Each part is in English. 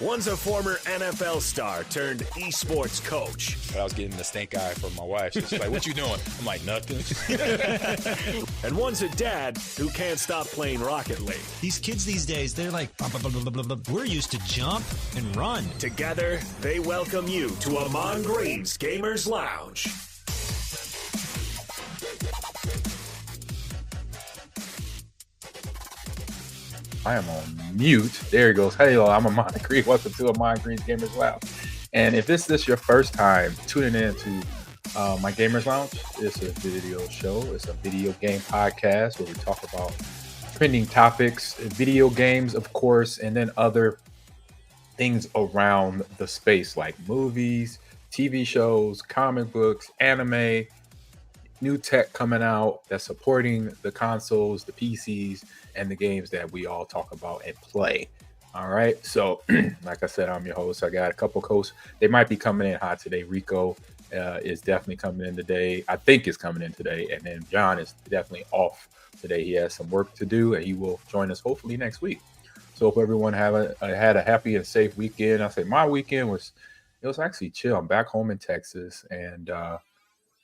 One's a former NFL star turned esports coach. But I was getting the stink eye from my wife. She's like, "What you doing?" I'm like, "Nothing." And one's a dad who can't stop playing Rocket League. These kids these days, they're like, blah, blah, blah, blah, blah, blah. We're used to jump and run. Together, they welcome you to Ahman Green's Gamers Lounge. I am on mute. There he goes. Hello, I'm Ahman Green. Welcome to Ahman Green's Gamers Lounge. And if this is your first time tuning in to my Gamers Lounge, it's a video show. It's a video game podcast where we talk about trending topics, video games, of course, and then other things around the space like movies, TV shows, comic books, anime, new tech coming out that's supporting the consoles, the PCs, and the games that we all talk about and play. All right. So, like I said, I'm your host. I got a couple hosts. They might be coming in hot today. Rico is definitely coming in today. I think is coming in today. And then John is definitely off today. He has some work to do, and he will join us hopefully next week. So, hope everyone had a happy and safe weekend. I say my weekend was actually chill. I'm back home in Texas, and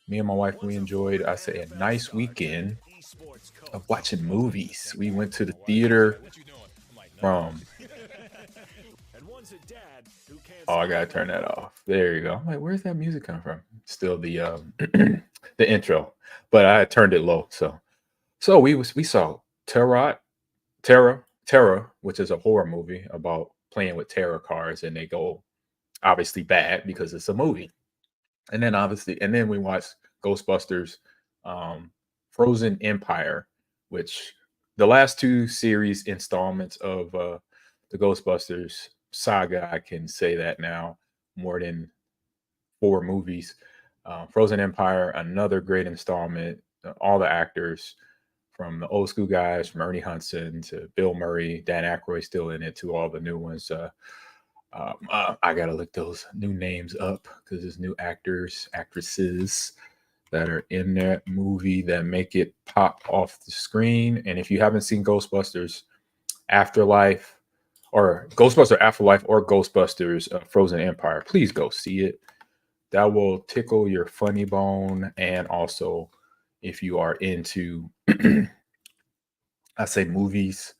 me and my wife, we enjoyed, I say, a nice weekend of watching movies. We went to the theater from... Oh, I gotta turn that off. There you go. I'm like, where's that music coming from? Still the the intro, but I turned it low. So we saw Terra, which is a horror movie about playing with tarot cards, and they go obviously bad because it's a movie. And then we watched Ghostbusters, Frozen Empire, which the last two series installments of the Ghostbusters saga, I can say that now, more than 4 movies. Frozen Empire, another great installment. All the actors from the old school guys, from Ernie Hudson to Bill Murray, Dan Aykroyd still in it, to all the new ones. I gotta look those new names up because there's new actors, actresses that are in that movie that make it pop off the screen. And if you haven't seen Ghostbusters Afterlife or Ghostbusters Frozen Empire, please go see it. That will tickle your funny bone. And also, if you are into, I say, movies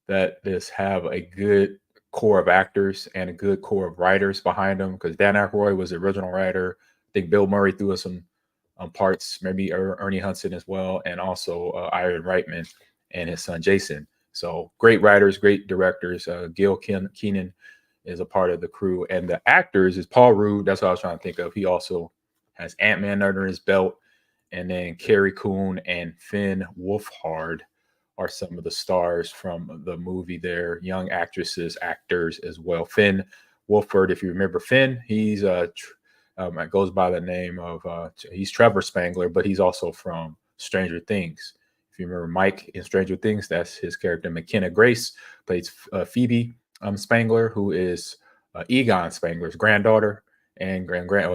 that just have a good core of actors and a good core of writers behind them, because Dan Aykroyd was the original writer. I think Bill Murray threw us some parts, maybe Ernie Hudson as well, and also Iron Reitman and his son Jason. So great writers, great directors. Gil Keenan is a part of the crew, and the actors is Paul Rudd. That's what I was trying to think of. He also has Ant-Man under his belt, and then Carrie Coon and Finn Wolfhard are some of the stars from the movie there, young actors as well. Finn Wolfhard, if you remember Finn, he's goes by the name of, he's Trevor Spangler, but he's also from Stranger Things. If you remember Mike in Stranger Things, that's his character. McKenna Grace plays Phoebe Spangler, who is Egon Spangler's granddaughter, and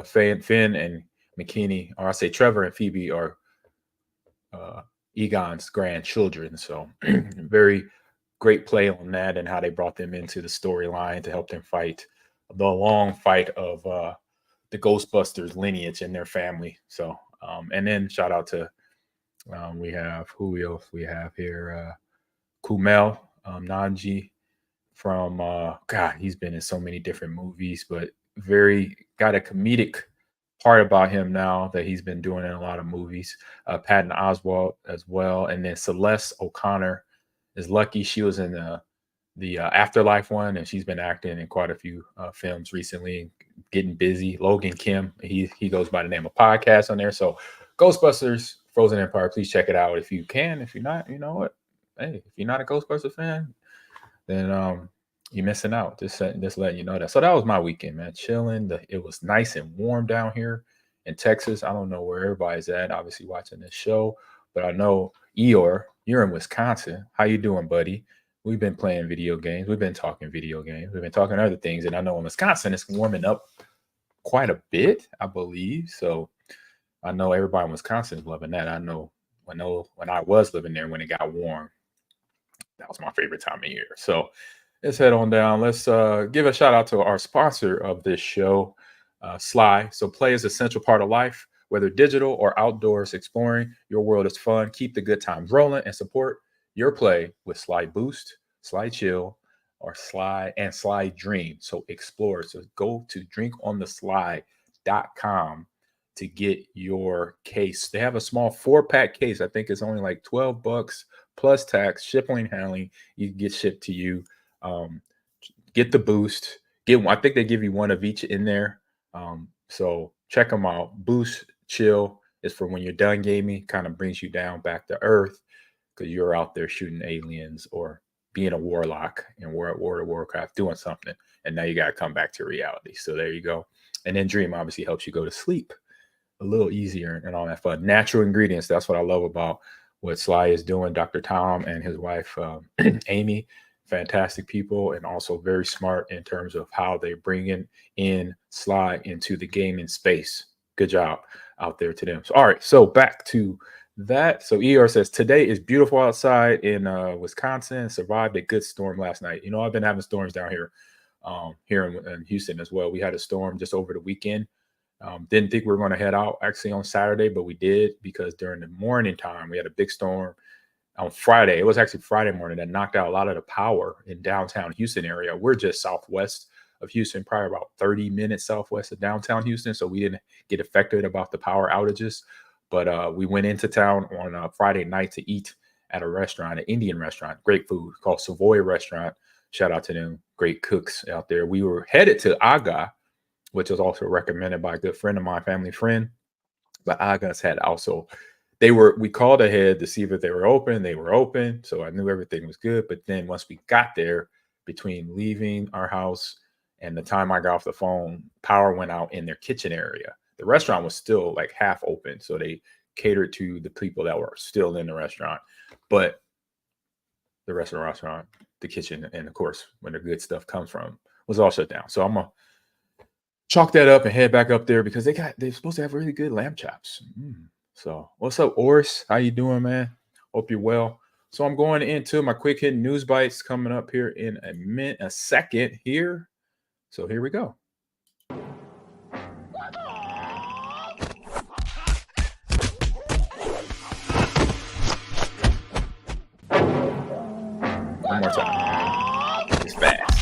Finn and McKinney, or I say Trevor and Phoebe are Egon's grandchildren. So very great play on that and how they brought them into the storyline to help them fight the long fight of the Ghostbusters lineage and their family. So and then shout out to we have who else we have here, Kumail Nanji from God, he's been in so many different movies, but got a comedic part about him now that he's been doing in a lot of movies. Patton Oswalt as well, and then Celeste O'Connor is lucky. She was in the Afterlife one, and she's been acting in quite a few films recently, getting busy. Logan Kim, he goes by the name of Podcast on there. So Ghostbusters Frozen Empire, please check it out if you can. If you're not, you know what, hey, if you're not a Ghostbusters fan, then you're missing out. Just letting you know that. So that was my weekend, man. Chilling. It was nice and warm down here in Texas. I don't know where everybody's at, obviously watching this show, but I know Eeyore, you're in Wisconsin. How you doing, buddy? We've been playing video games. We've been talking video games. We've been talking other things, and I know in Wisconsin it's warming up quite a bit, I believe. So I know everybody in Wisconsin is loving that. I know when I was living there, when it got warm, that was my favorite time of year. So let's head on down. Let's give a shout out to our sponsor of this show, Sly. So play is an essential part of life, whether digital or outdoors. Exploring your world is fun. Keep the good times rolling and support your play with Sly Boost, Sly Chill, or Sly Dream. So explore. So go to drinkonthesly.com to get your case. They have a small 4-pack case. I think it's only like $12 plus tax, shipping and handling. You can get shipped to you. Um, get the boost. Get one. I think they give you one of each in there. So check them out. Boost, chill is for when you're done gaming. Kind of brings you down back to earth because you're out there shooting aliens or being a warlock in World of Warcraft, doing something, and now you got to come back to reality. So there you go. And then Dream obviously helps you go to sleep a little easier and all that fun. Natural ingredients. That's what I love about what Sly is doing. Dr. Tom and his wife, Amy, fantastic people and also very smart in terms of how they bring in Sly into the gaming space. Good job out there to them. So, all right. So back to that. So ER says, today is beautiful outside in Wisconsin. Survived a good storm last night. You know, I've been having storms down here, in Houston as well. We had a storm just over the weekend. Didn't think we were going to head out actually on Saturday, but we did because during the morning time, we had a big storm on Friday. It was actually Friday morning that knocked out a lot of the power in downtown Houston area. We're just southwest of Houston, probably about 30 minutes southwest of downtown Houston. So we didn't get affected about the power outages, but we went into town on Friday night to eat at a restaurant, an Indian restaurant, great food called Savoy Restaurant. Shout out to them, great cooks out there. We were headed to Aga, which was also recommended by a good friend of mine, family friend. But Aga's had also, we called ahead to see if they were open. They were open. So I knew everything was good. But then once we got there, between leaving our house and the time I got off the phone, power went out in their kitchen area. The restaurant was still like half open. So they catered to the people that were still in the restaurant. But the rest of the restaurant, the kitchen, and of course, when the good stuff comes from, was all shut down. So I'm going to chalk that up and head back up there because they're supposed to have really good lamb chops. So what's up, Oris? How you doing, man? Hope you're well. So I'm going into my quick hitting news bites coming up here in a second here. So here we go. One more time. It's fast.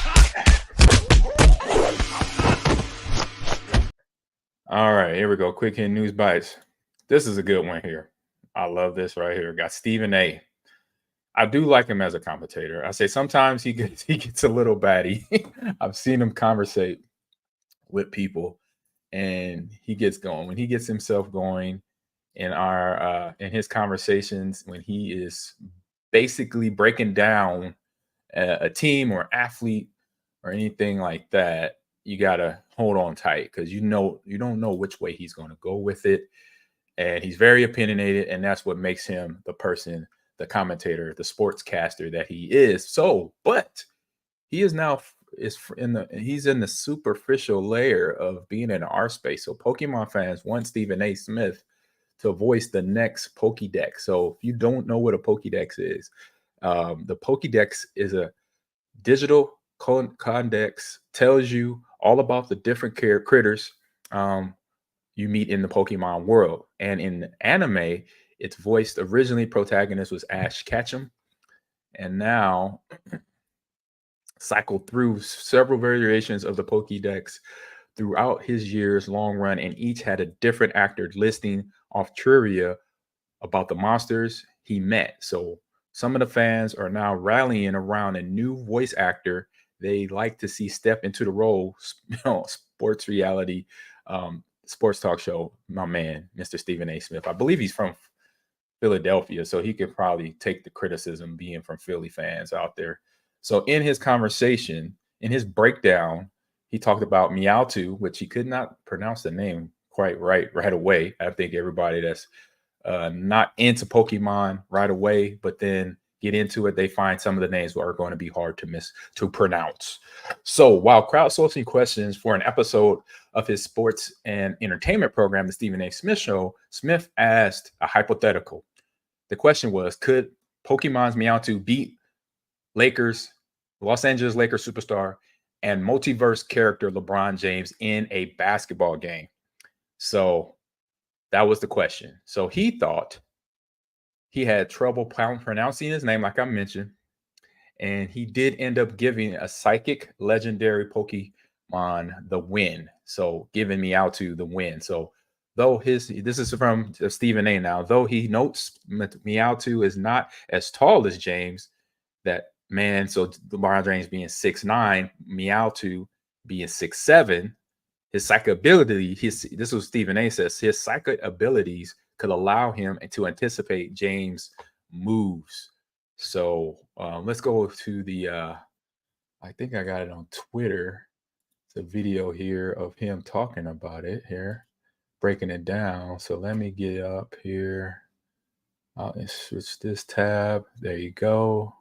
All right, here we go. Quick hit news bites. This is a good one here. I love this right here. Got Stephen A. I do like him as a commentator. I say sometimes he gets a little batty. I've seen him conversate with people, and he gets going. When he gets himself going in his conversations, when he is basically breaking down a team or athlete or anything like that, you gotta hold on tight because you don't know which way he's going to go with it, and he's very opinionated, and that's what makes him the person, the commentator, the sportscaster that he is. So, but he is now he's in the superficial layer of being in our space. So, Pokemon fans want Stephen A. Smith to voice the next Pokédex. So, if you don't know what a Pokédex is, the Pokédex is a digital codex, tells you all about the different critters you meet in the Pokemon world. And in anime, it's voiced originally, protagonist was Ash Ketchum, and now cycled through several variations of the Pokédex throughout his years long run, and each had a different actor listing off trivia about the monsters he met. So some of the fans are now rallying around a new voice actor they like to see step into the role, sports reality, sports talk show, my man, Mr. Stephen A. Smith. I believe he's from Philadelphia, so he could probably take the criticism being from Philly fans out there. So in his conversation, in his breakdown, he talked about Meowth, which he could not pronounce the name quite right away. I think everybody that's not into Pokemon right away, but then get into it, they find some of the names are going to be hard to pronounce. So while crowdsourcing questions for an episode of his sports and entertainment program, the Stephen A. Smith Show, Smith asked a hypothetical. The question was, could Pokemon's Meowth beat Lakers Los Angeles Lakers superstar and multiverse character LeBron James in a basketball game? So that was the question. So he thought he had trouble pronouncing his name, like I mentioned, and he did end up giving a psychic legendary Pokemon the win. So giving Meowth the win. So though this is from Stephen A. Now, though he notes Meowth is not as tall as James, that man, so LeBron James being 6'9", Meowth being 6'7", his psychic ability, this is what Stephen A. says, his psychic abilities could allow him to anticipate James' moves. So let's go to the, I think I got it on Twitter. It's a video here of him talking about it here, breaking it down. So let me get up here. I'll switch this tab. There you go.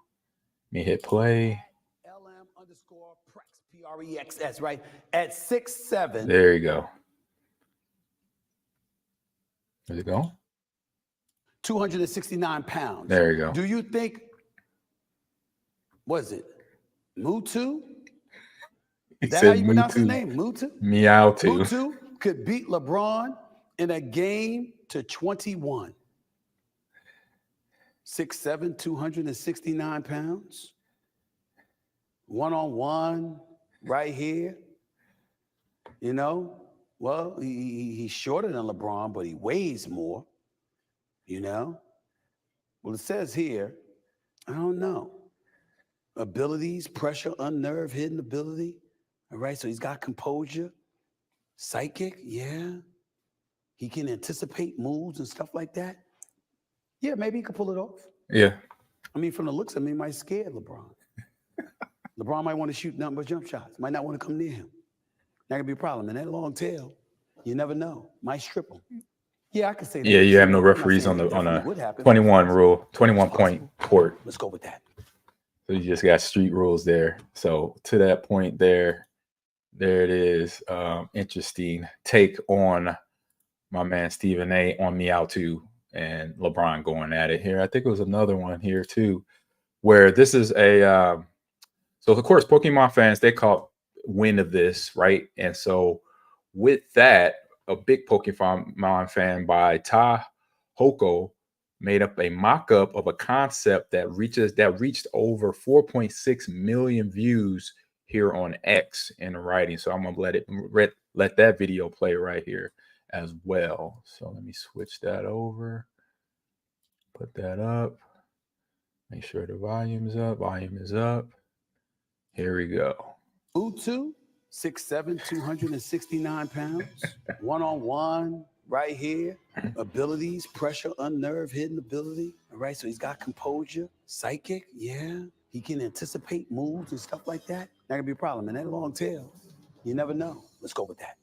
Let me hit play. LM_PREX, right? At 6'7". There you go. There you go. 269 pounds. There you go. Do you think, was it Mewtwo? Is that how you pronounce his name? Mewtwo? Meowth. Mewtwo could beat LeBron in a game to 21. 6'7", 269 pounds. One-on-one, right here. You know, well, he's shorter than LeBron, but he weighs more. You know? Well, it says here, I don't know. Abilities, pressure, unnerved, hidden ability. All right, so he's got composure. Psychic, yeah. He can anticipate moves and stuff like that. Yeah, maybe he could pull it off. Yeah. I mean, from the looks of me, might scare LeBron. LeBron might want to shoot nothing but jump shots. Might not want to come near him. That could be a problem. And that long tail, you never know. Might strip him. Yeah, I could say that. Yeah, you have no referees on a 21 rule, 21-point court. Let's go with that. So you just got street rules there. So to that point there it is. Interesting take on my man Stephen A. on Meowth and LeBron going at it here. I think it was another one here too, where this is a so of course Pokemon fans, they caught wind of this, right? And so with that, a big Pokemon fan by Ta Hoko made up a mock-up of a concept that reached over 4.6 million views here on X in writing. So I'm gonna let that video play right here as well. So let me switch that over, put that up, make sure the volume is up. Volume is up. Here we go. Mewtwo, 6'7", 269 pounds. One-on-one, right here. Abilities, pressure, unnerved, hidden ability. All right, so he's got composure. Psychic, yeah. He can anticipate moves and stuff like that. That could be a problem. And that long tail, you never know. Let's go with that.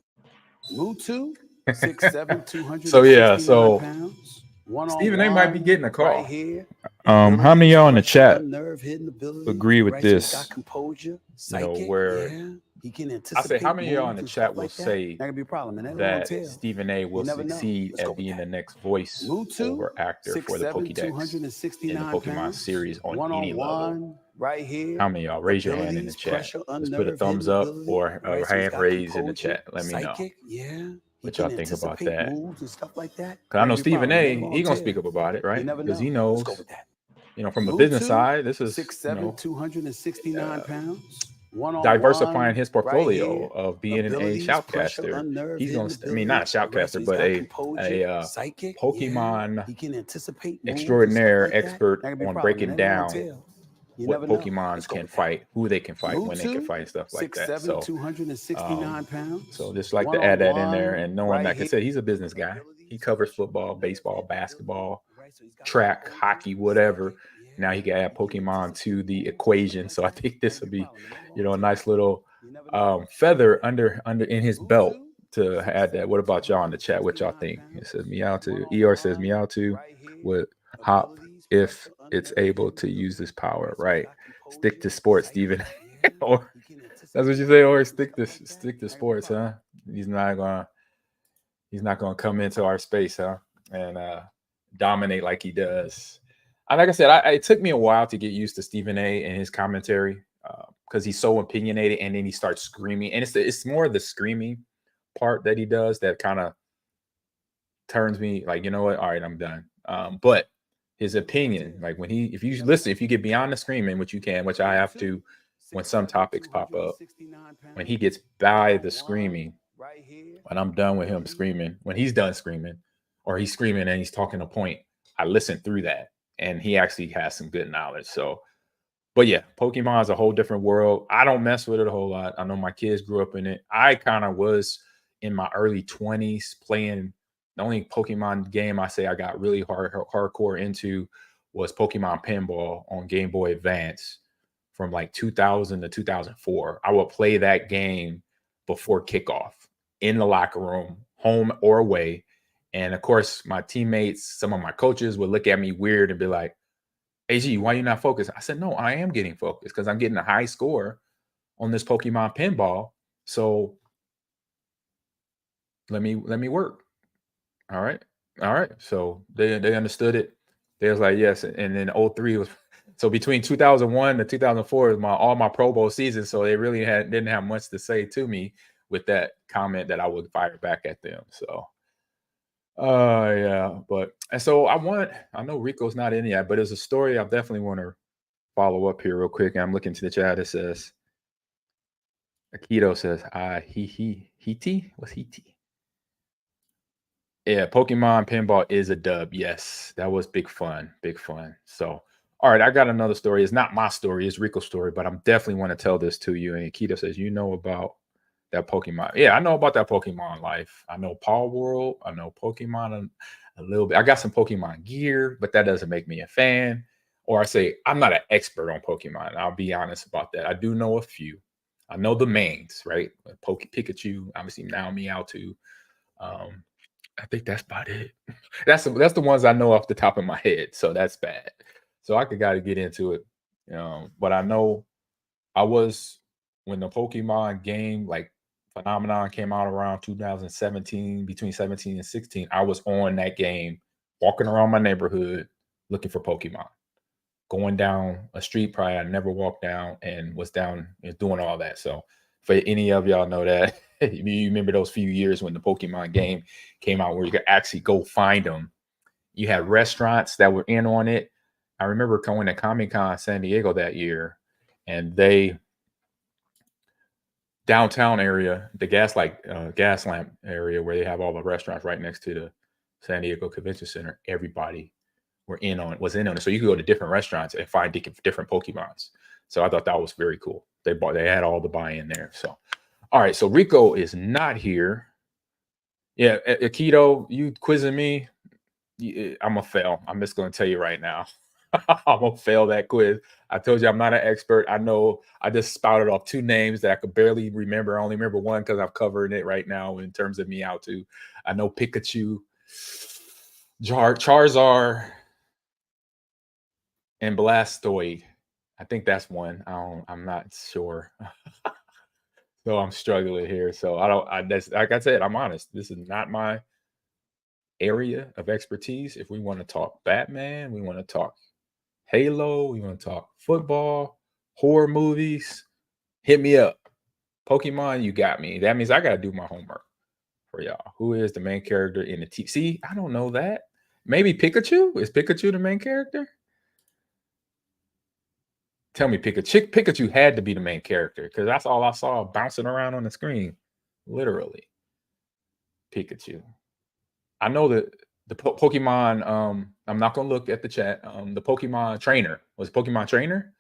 Mewtwo, 6'7", 269 pounds. Stephen A might be getting a call. Right here. How many of y'all in the chat ability, agree with right? this? So composure, psychic, where he can I say, how many of y'all in the chat will say that could be a problem. And that Stephen A will succeed at being the next voice over actor for the Pokédex in the Pokemon series on any level? Right here. How many of y'all? Raise your hand in the chat. Just put a thumbs up or a hand raised in the chat. Let me know. Yeah. What y'all think about that? And stuff like that. Because I know Stephen A, he gonna speak up about it, right? Because he knows, from a business side, this is 6'7", 269 pounds. Diversifying his portfolio of being a shoutcaster. He's gonna, not a shoutcaster, but a Pokemon extraordinaire expert on breaking down what Pokemons can fight, who they can fight, when they can fight, stuff like that. So, 269 pounds. So just like to add that in there, and knowing, like I said, he's a business guy. He covers football, baseball, basketball, track, hockey, whatever. Now he can add Pokemon to the equation. So I think this would be, a nice little feather under in his belt to add that. What about y'all in the chat? What y'all think? It says Meowth. ER says Meowth would hop if it's able to use this power, right? Stick to sports, Steven. Or that's what you say, or stick to sports, huh? He's not gonna come into our space, huh? And dominate like he does. And like I said, it took me a while to get used to Stephen A and his commentary. because he's so opinionated, and then he starts screaming, and it's more of the screaming part that he does that kind of turns me like, you know what, all right, I'm done. But his opinion, like if you get beyond the screaming, which you can, which I have to when some topics pop up, when he gets by the screaming, when I'm done with him screaming, when he's done screaming, or he's screaming and he's talking a point, I listen through that, and he actually has some good knowledge. So, but yeah, Pokemon is a whole different world. I don't mess with it a whole lot. I know my kids grew up in it. I kind of was in my early 20s playing. The only Pokemon game I say I got really hardcore into was Pokemon Pinball on Game Boy Advance from like 2000 to 2004. I would play that game before kickoff in the locker room, home or away. And of course, my teammates, some of my coaches would look at me weird and be like, AG, why are you not focused? I said, no, I am getting focused because I'm getting a high score on this Pokemon Pinball. So let me work. All right. So they understood it. They was like, yes. And then 03 was, so between 2001 to 2004 is all my Pro Bowl season. So they really didn't have much to say to me with that comment that I would fire back at them. So, yeah. And so I know Rico's not in yet, but it's a story I definitely want to follow up here real quick. And I'm looking to the chat. It says, Akito says, Hiti? What's Hiti? Yeah, Pokemon Pinball is a dub. Yes, that was big fun. Big fun. So, all right, I got another story. It's not my story, it's Rico's story, but I'm definitely want to tell this to you. And Keto says, you know about that Pokemon. Yeah, I know about that Pokemon life. I know Paw World. I know Pokemon a little bit. I got some Pokemon gear, but that doesn't make me a fan. Or I say, I'm not an expert on Pokemon. I'll be honest about that. I do know a few. I know the mains, right? Pikachu, obviously now Meowth. I think that's about it. That's the ones I know off the top of my head. So that's bad. So I got to get into it. But I know I was when the Pokemon game like phenomenon came out around 2017, between 17 and 16. I was on that game, walking around my neighborhood looking for Pokemon, going down a street probably I never walked down, and was down and doing all that. So for any of y'all know that, you remember those few years when the Pokemon game came out where you could actually go find them. You had restaurants that were in on it. I remember going to Comic-Con San Diego that year, and they downtown area, the gas lamp area where they have all the restaurants right next to the San Diego Convention Center, everybody was in on it. So you could go to different restaurants and find different Pokemons. So I thought that was very cool. They had all the buy-in there. So, all right. So Rico is not here. Yeah, Aikido, you quizzing me? I'm gonna fail. I'm just gonna tell you right now. I'm gonna fail that quiz. I told you I'm not an expert. I know I just spouted off two names that I could barely remember. I only remember one because I'm covering it right now in terms of Meowth. I know Pikachu, Charizard, and Blastoise. I think that's one. I'm not sure. So I'm struggling here. So that's like I said, I'm honest. This is not my area of expertise. If we want to talk Batman, we want to talk Halo, we want to talk football, horror movies, hit me up. Pokemon, you got me. That means I got to do my homework for y'all. Who is the main character in the TV? See, I don't know that. Maybe Pikachu? Is Pikachu the main character? Tell me, Pikachu had to be the main character because that's all I saw bouncing around on the screen. Literally. Pikachu. I know that the Pokemon, I'm not going to look at the chat. The Pokemon trainer. Was it Pokemon Trainer?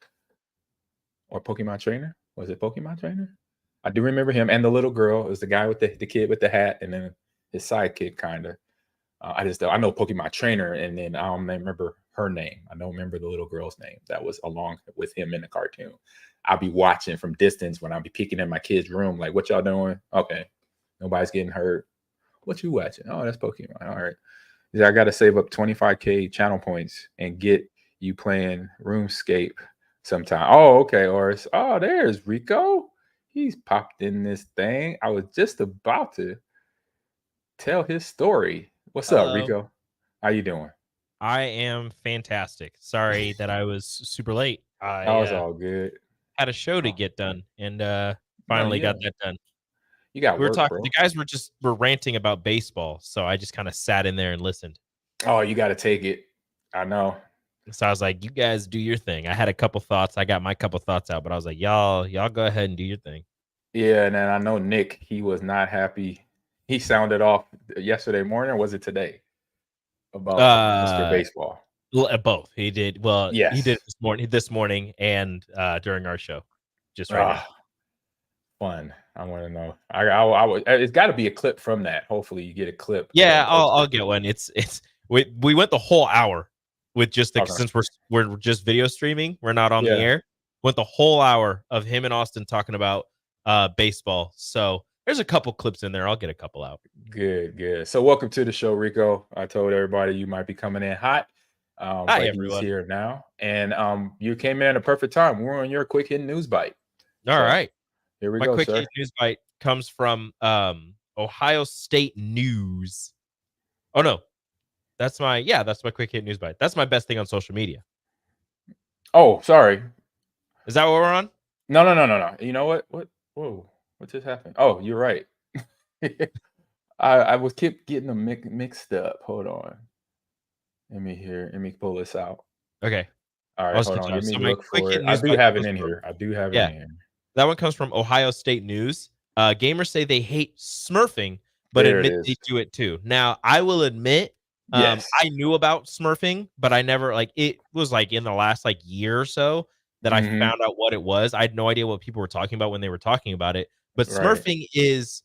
Or Pokemon Trainer? Was it Pokemon Trainer? I do remember him. And the little girl is the guy with the kid with the hat, and then his sidekick, kind of. I know Pokemon Trainer, and then I don't remember her name. I don't remember the little girl's name that was along with him in the cartoon. I'll be watching from distance when I'll be peeking in my kid's room, like, what y'all doing? Okay. Nobody's getting hurt. What you watching? Oh, that's Pokemon. All right. I got to save up 25K channel points and get you playing RuneScape sometime. Oh, okay. Or there's Rico. He's popped in this thing. I was just about to tell his story. What's up, Rico? How you doing? I am fantastic. Sorry that I was super late. That was all good. had a show to get done, and finally got that done. You got We were work, talking. bro. The guys were ranting about baseball, so I just kind of sat in there and listened. Oh, you got to take it. I know. So I was like, "You guys do your thing." I had a couple thoughts. I got my couple thoughts out, but I was like, "Y'all go ahead and do your thing." Yeah, and then I know Nick. He was not happy. He sounded off yesterday morning. Or was it today? About Mr. Baseball. Both. He did. Well, he Yes. did this morning and during our show, just right now. Fun. I want to know. I would. It's got to be a clip from that. Hopefully, you get a clip. Yeah, I'll get one. It's we went the whole hour with just since we're just video streaming. We're not on the air. Went the whole hour of him and Austin talking about baseball. So there's a couple clips in there. I'll get a couple out. Good. So welcome to the show, Rico. I told everybody you might be coming in hot. Hi, everyone. He's here now, and you came in at a perfect time. We're on your quick hitting news bite. All right. Here we go. My quick hitting news bite comes from Ohio State News. Oh no, that's my quick hit news bite. That's my best thing on social media. Oh, sorry. Is that what we're on? No. You know what? Whoa, what just happened? Oh, you're right. I was keep getting them mixed up. Hold on. Let me pull this out. Okay. All right, hold on. Let me look for it. I do have it in here. That one comes from Ohio State News. Gamers say they hate smurfing, but admit they do it too. Now, I will admit, I knew about smurfing, but I never it was in the last year or so that I found out what it was. I had no idea what people were talking about when they were talking about it. But smurfing is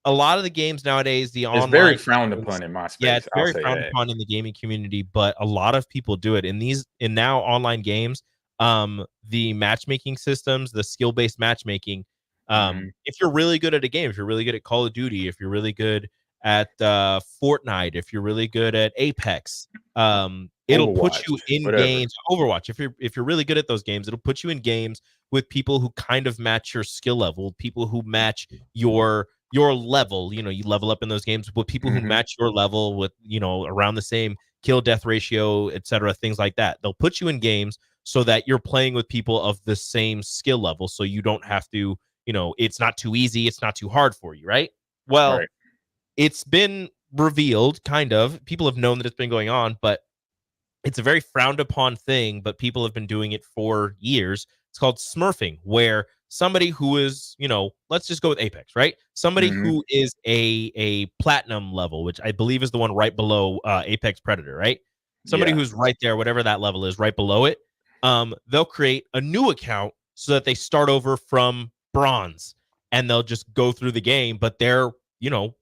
a lot of the games nowadays. It's very frowned upon in my space. Yeah, it's very frowned upon in the gaming community, but a lot of people do it. In now online games, the matchmaking systems, the skill-based matchmaking, if you're really good at a game, if you're really good at Call of Duty, if you're really good at Fortnite, if you're really good at Apex, it'll put you in games. Overwatch. If you're really good at those games, it'll put you in games with people who kind of match your skill level, people who match your level. You level up in those games with people who match your level with around the same kill death ratio, etc., things like that. They'll put you in games so that you're playing with people of the same skill level, so you don't have to, it's not too easy, it's not too hard for you, right? Well, it's been revealed, kind of. People have known that it's been going on, but it's a very frowned upon thing, but people have been doing it for years. It's called smurfing, where somebody who is, let's just go with Apex, right? Somebody who is a platinum level, which I believe is the one right below Apex Predator, right? Somebody who's right there, whatever that level is, right below it. They'll create a new account so that they start over from bronze, and they'll just go through the game, but they're,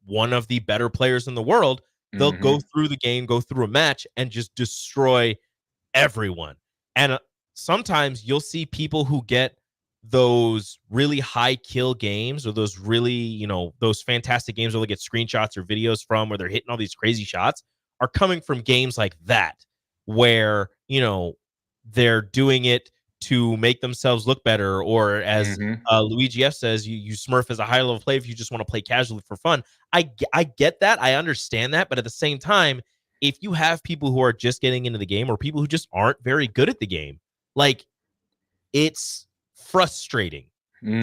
one of the better players in the world. They'll go through the game, go through a match, and just destroy everyone. And sometimes you'll see people who get those really high kill games, or those really, those fantastic games where they get screenshots or videos from where they're hitting all these crazy shots, are coming from games like that, where, they're doing it to make themselves look better, or as Luigi F says, you smurf as a high level player if you just want to play casually for fun. I get that, I understand that, but at the same time, if you have people who are just getting into the game, or people who just aren't very good at the game, it's frustrating.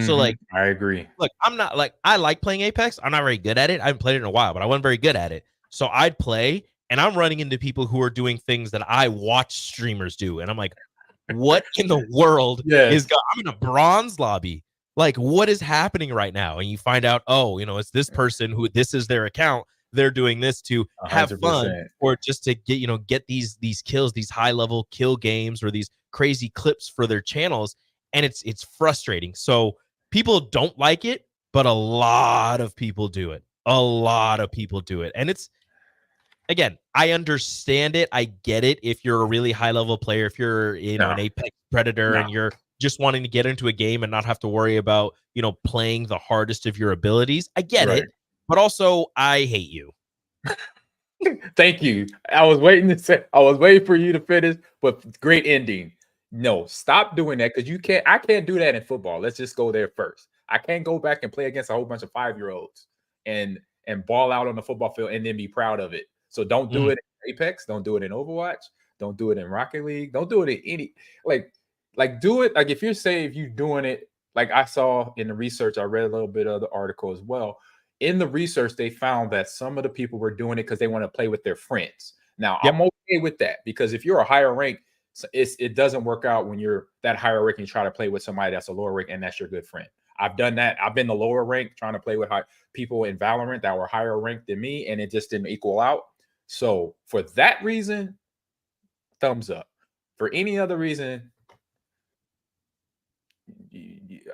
So I agree. Look, I'm not I like playing Apex. I'm not very good at it. I haven't played it in a while, but I wasn't very good at it. So I'd play, and I'm running into people who are doing things that I watch streamers do, and I'm like, what in the world is going? I'm in a bronze lobby. What is happening right now? And you find out, it's this person who, this is their account. They're doing this to have 100%. Fun, or just to get these kills, these high level kill games, or these crazy clips for their channels. And it's frustrating. So people don't like it, but a lot of people do it. And it's, again, I understand it. I get it. If you're a really high level player, if you're an Apex Predator, and you're just wanting to get into a game and not have to worry about, playing the hardest of your abilities, I get it. But also, I hate you. Thank you. I was waiting for you to finish, but great ending. No, stop doing that, because I can't do that in football. Let's just go there first. I can't go back and play against a whole bunch of 5-year-olds and ball out on the football field and then be proud of it. So don't do it in Apex. Don't do it in Overwatch. Don't do it in Rocket League. Don't do it in any, like do it. Like if you're doing it, like I saw in the research, I read a little bit of the article as well. In the research, they found that some of the people were doing it because they want to play with their friends. Now, Yep. I'm okay with that because if you're a higher rank, it doesn't work out when you're that higher rank and you try to play with somebody that's a lower rank and that's your good friend. I've done that. I've been the lower rank trying to play with people in Valorant that were higher ranked than me, and it just didn't equal out. So for that reason, thumbs up. For any other reason,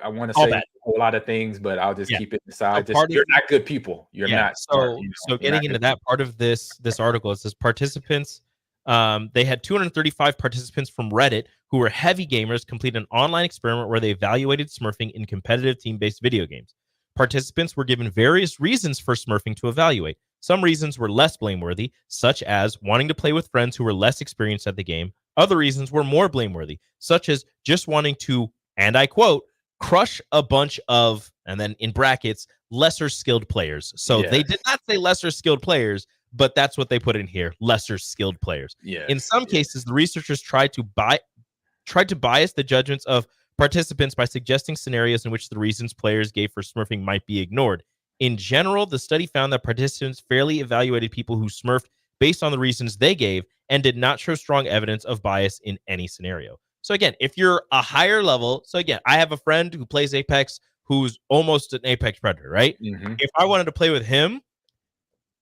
I want to say a whole lot of things, but I'll just keep it aside. You're not good people. You're not smart. So getting into that part of this article, it says participants. They had 235 participants from Reddit who were heavy gamers complete an online experiment where they evaluated smurfing in competitive team-based video games. Participants were given various reasons for smurfing to evaluate. Some reasons were less blameworthy, such as wanting to play with friends who were less experienced at the game. Other reasons were more blameworthy, such as just wanting to, and I quote, crush a bunch of, and then in brackets, lesser skilled players. So they did not say lesser skilled players, but that's what they put in here, lesser skilled players. In some cases, the researchers tried to bias the judgments of participants by suggesting scenarios in which the reasons players gave for smurfing might be ignored. In general, the study found that participants fairly evaluated people who smurfed based on the reasons they gave and did not show strong evidence of bias in any scenario. So again, if you're a higher level, so again, I have a friend who plays Apex who's almost an Apex Predator, right? Mm-hmm. If I wanted to play with him,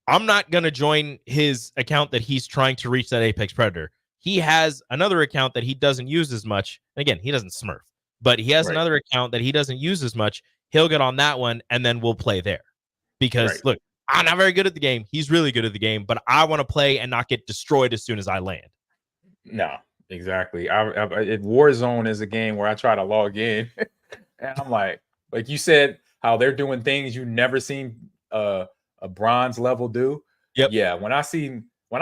I'm not going to join his account that he's trying to reach that Apex Predator. He has another account that he doesn't use as much. Again, he doesn't smurf, but he has another account that he doesn't use as much. He'll get on that one, and then we'll play there. Because, look, I'm not very good at the game. He's really good at the game, but I want to play and not get destroyed as soon as I land. No, exactly. Warzone is a game where I try to log in, and I'm like you said, how they're doing things you never seen a bronze level do. Yep. Yeah. When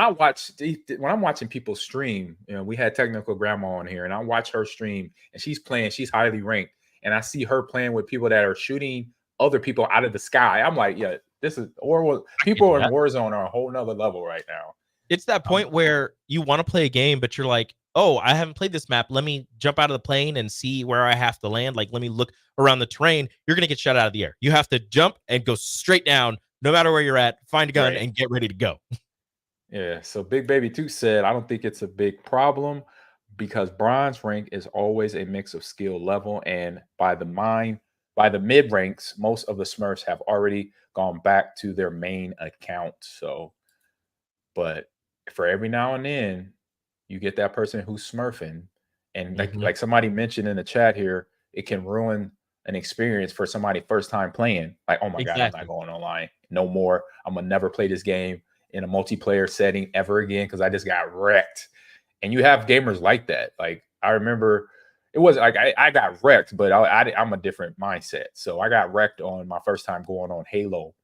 I'm watching people stream, we had Technical Grandma on here, and I watch her stream, and she's highly ranked, and I see her playing with people that are shooting other people out of the sky. I'm like, yeah, this is people in Warzone are a whole nother level right now. It's that point where you want to play a game, but you're like, oh, I haven't played this map. Let me jump out of the plane and see where I have to land. Like, let me look around the terrain. You're going to get shot out of the air. You have to jump and go straight down, no matter where you're at, find a gun and get ready to go. Yeah. So Big Baby 2 said, I don't think it's a big problem because bronze rank is always a mix of skill level. And by the mid ranks, most of the Smurfs have already gone back to their main account. So, but for every now and then, you get that person who's smurfing, and like somebody mentioned in the chat here, it can ruin an experience for somebody first time playing. Like, oh my God, I'm not going online no more. I'm gonna never play this game in a multiplayer setting ever again because I just got wrecked. And you have gamers like that. Like I remember, it was like I got wrecked, but I'm a different mindset. So I got wrecked on my first time going on Halo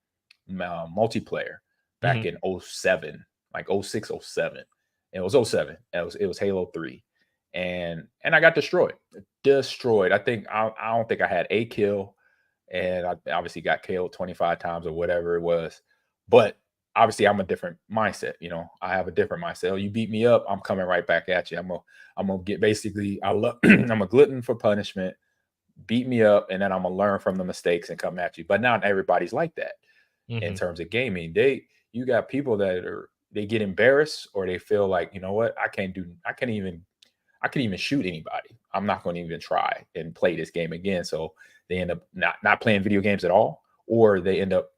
multiplayer back in 07, like 06, 07. It was 07. It was Halo 3. And I got destroyed. I think I don't think I had a kill, and I obviously got killed 25 times or whatever it was. But obviously I'm a different mindset. I have a different mindset. Oh, you beat me up, I'm coming right back at you. I'm gonna get basically I'm a glutton for punishment. Beat me up, and then I'm gonna learn from the mistakes and come at you. But not everybody's like that in terms of gaming. You got people that they get embarrassed, or they feel like, you know what, I can even shoot anybody. I'm not going to even try and play this game again. So they end up not playing video games at all, or they end up,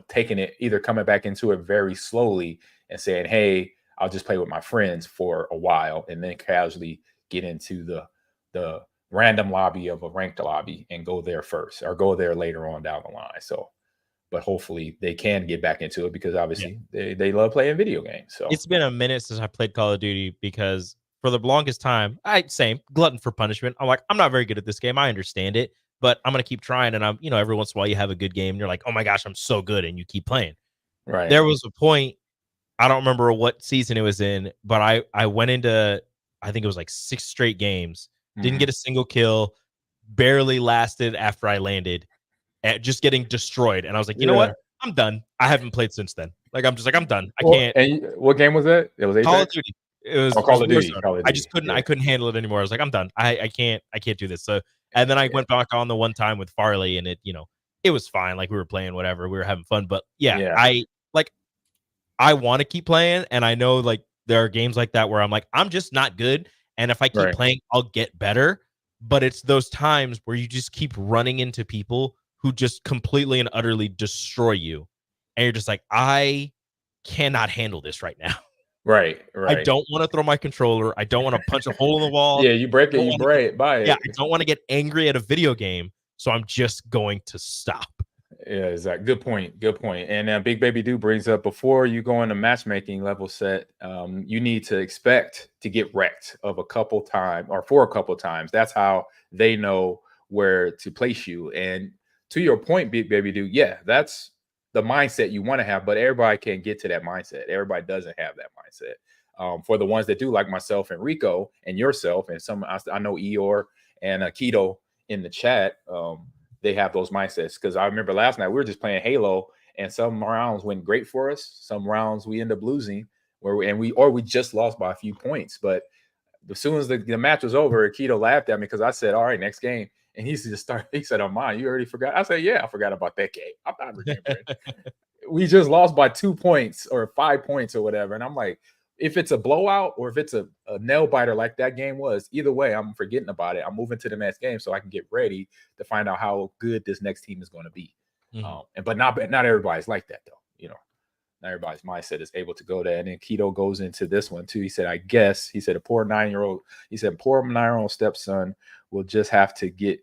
taking it, either coming back into it very slowly and saying, hey, I'll just play with my friends for a while, and then casually get into the random lobby of a ranked lobby and go there first, or go there later on down the line. So, but hopefully they can get back into it because obviously they love playing video games. So it's been a minute since I played Call of Duty because for the longest time, same glutton for punishment. I'm like, I'm not very good at this game. I understand it, but I'm going to keep trying. And I'm, every once in a while you have a good game and you're like, oh my gosh, I'm so good. And you keep playing. Right. There was a point, I don't remember what season it was in, but I went into, I think it was like 6 straight games, didn't get a single kill, barely lasted after I landed. Just getting destroyed, and I was like, you know what? I'm done. I haven't played since then. Like I'm done. I can't. And what game was that? It was Apex? Call of Duty. it was, Oh, it was Call of Duty. Warzone. Call of I Duty. just couldn't Yeah. I couldn't handle it anymore. I was like, I'm done. I can't do this. So and then I went back on the one time with Farley, and it was fine. Like we were playing whatever, we were having fun. But yeah. I want to keep playing, and I know like there are games like that where I'm like, I'm just not good, and if I keep Right. playing, I'll get better. But it's those times where you just keep running into people who just completely and utterly destroy you, and you're just like, I cannot handle this right now. Right. I don't want to throw my controller. I don't want to punch a hole in the wall. Yeah, you break I it, don't you wanna break buy it. Yeah, I don't want to get angry at a video game, so I'm just going to stop. Yeah, exactly. Good point. Good point. And Big Baby Do brings up, before you go into matchmaking level set, you need to expect to get wrecked of a couple times or for a couple times. That's how they know where to place you. And to your point, Big Baby Do, yeah, that's the mindset you want to have, but everybody can't get to that mindset. Everybody doesn't have that mindset. For the ones that do, like myself and Rico and yourself, and some I know Eeyore and Keto in the chat, they have those mindsets. Because I remember last night we were just playing Halo, and some rounds went great for us. Some rounds we end up losing, we just lost by a few points. But as soon as the match was over, Keto laughed at me because I said, "All right, next game." And he said, "Ahman, you already forgot?" I said, "Yeah, I forgot about that game. I'm not remembering." We just lost by 2 points or 5 points or whatever. And I'm like, if it's a blowout or if it's a nail biter like that game was, either way, I'm forgetting about it. I'm moving to the next game so I can get ready to find out how good this next team is going to be. But not everybody's like that, though. Not everybody's mindset is able to go there. And then Keto goes into this one too. He said, a poor 9-year-old stepson will just have to get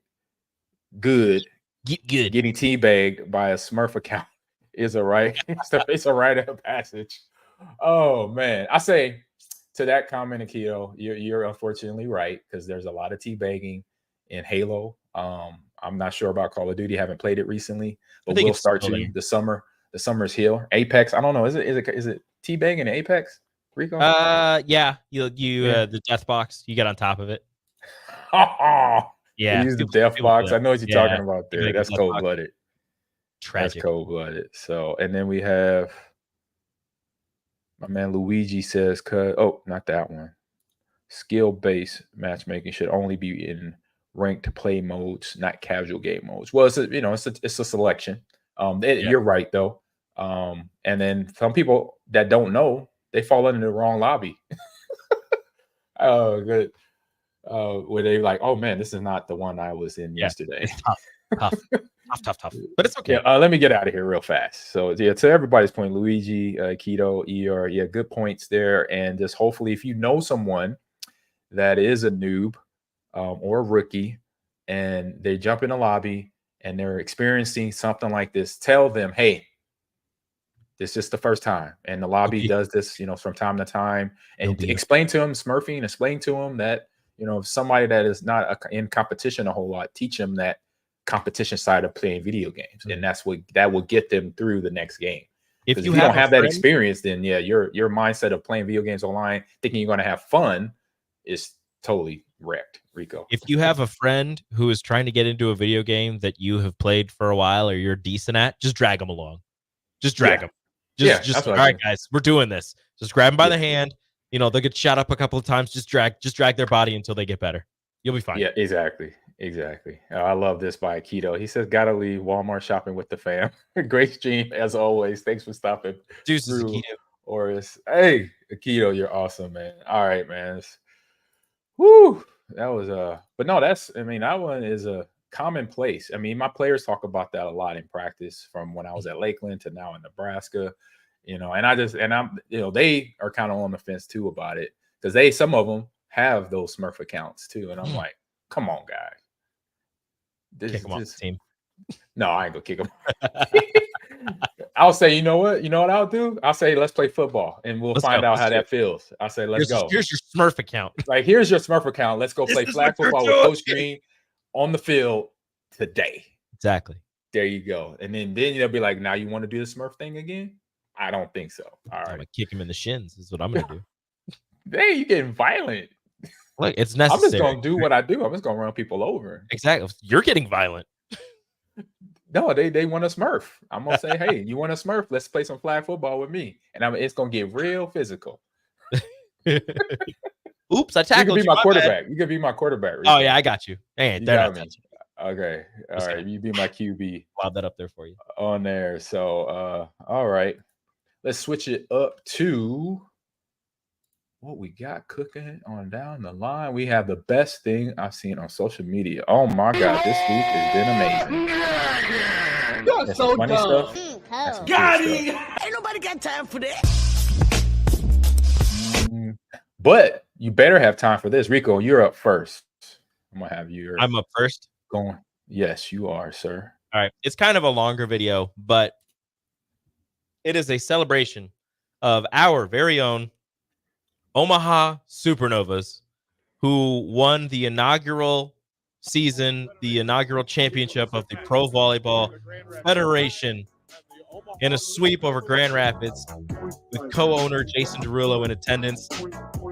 good. Getting teabagged by a Smurf account is a rite of passage. Oh man, I say to that comment, Keto, you're unfortunately right, because there's a lot of teabagging in Halo. I'm not sure about Call of Duty. Haven't played it recently, but we'll start you the summer. The summer's here. Apex, I don't know. Is it teabagging in Apex, Rico? Yeah. The death box, you get on top of it. Yeah, use the death box. I know what you're talking about there. That's cold-blooded. Tragic. That's cold-blooded. So, and then we have my man Luigi says, not that one. Skill-based matchmaking should only be in ranked play modes, not casual game modes. Well, it's a selection. You're right though. And then some people that don't know, they fall into the wrong lobby. Oh, good. Where they like, oh man, this is not the one I was in yesterday. Tough. But it's okay. Yeah, let me get out of here real fast. So yeah, to everybody's point, Luigi, Keto, ER, good points there. And just hopefully, if you know someone that is a noob or a rookie, and they jump in a lobby and they're experiencing something like this, tell them, hey, this is the first time, and the lobby does this, from time to time, and explain to them smurfing, explain to them that, somebody that is not in competition a whole lot, teach them that competition side of playing video games, and that will get them through the next game. If you don't have that experience, then yeah, your mindset of playing video games online, thinking you're going to have fun, is totally wrecked. Rico, if you have a friend who is trying to get into a video game that you have played for a while or you're decent at, just drag them along. Just drag them. Just all right, guys, we're doing this. Just grab them by the hand. They'll get shot up a couple of times. Just drag their body until they get better. You'll be fine. Yeah, exactly. I love this by Keto. He says, "Gotta leave Walmart shopping with the fam." Great stream as always. Thanks for stopping. Deuces, Keto. Oris. Hey, Keto, you're awesome, man. All right, man. Woo. That was but no, that one is a commonplace. I mean, my players talk about that a lot in practice, from when I was at Lakeland to now in Nebraska, and I'm they are kind of on the fence too about it, because some of them have those Smurf accounts too, and I'm like, come on, guys. Kick them off the team. No, I ain't gonna kick them. I'll say, you know what I'll do? I'll say, let's play football, and we'll find out how that feels. I'll say, let's go. Here's your Smurf account. Like, here's your Smurf account. Let's go play flag football with Coach Green on the field today. Exactly. There you go. And then they'll be like, now you want to do the Smurf thing again? I don't think so. All right. I'm gonna kick him in the shins. Is what I'm gonna do. Hey, you getting violent. Look, it's necessary. I'm just gonna do what I do. I'm just gonna run people over. Exactly. You're getting violent. No, they want a Smurf. I'm gonna say, hey, you want a Smurf? Let's play some flag football with me, and it's gonna get real physical. Oops, I You tackled could be you. my My bad. quarterback. You could be my quarterback. Oh Rico. yeah, I got you. Hey, You they're got not me. touching. Okay. All Just right. kidding. You be my QB Lob that up there for you. on there. So, all right. Let's switch it up to what we got cooking on down the line. We have the best thing I've seen on social media. Oh my God, this week has been amazing. That's so funny stuff. That's some Got cool him. stuff. Ain't nobody got time for that. But you better have time for this. Rico, you're up first. I'm gonna have you. I'm up first. Going. Yes, you are, sir. All right. It's kind of a longer video, but it is a celebration of our very own Omaha Supernovas, who won the inaugural season, the inaugural championship of the Pro Volleyball Federation in a sweep over Grand Rapids with co-owner Jason Derulo in attendance.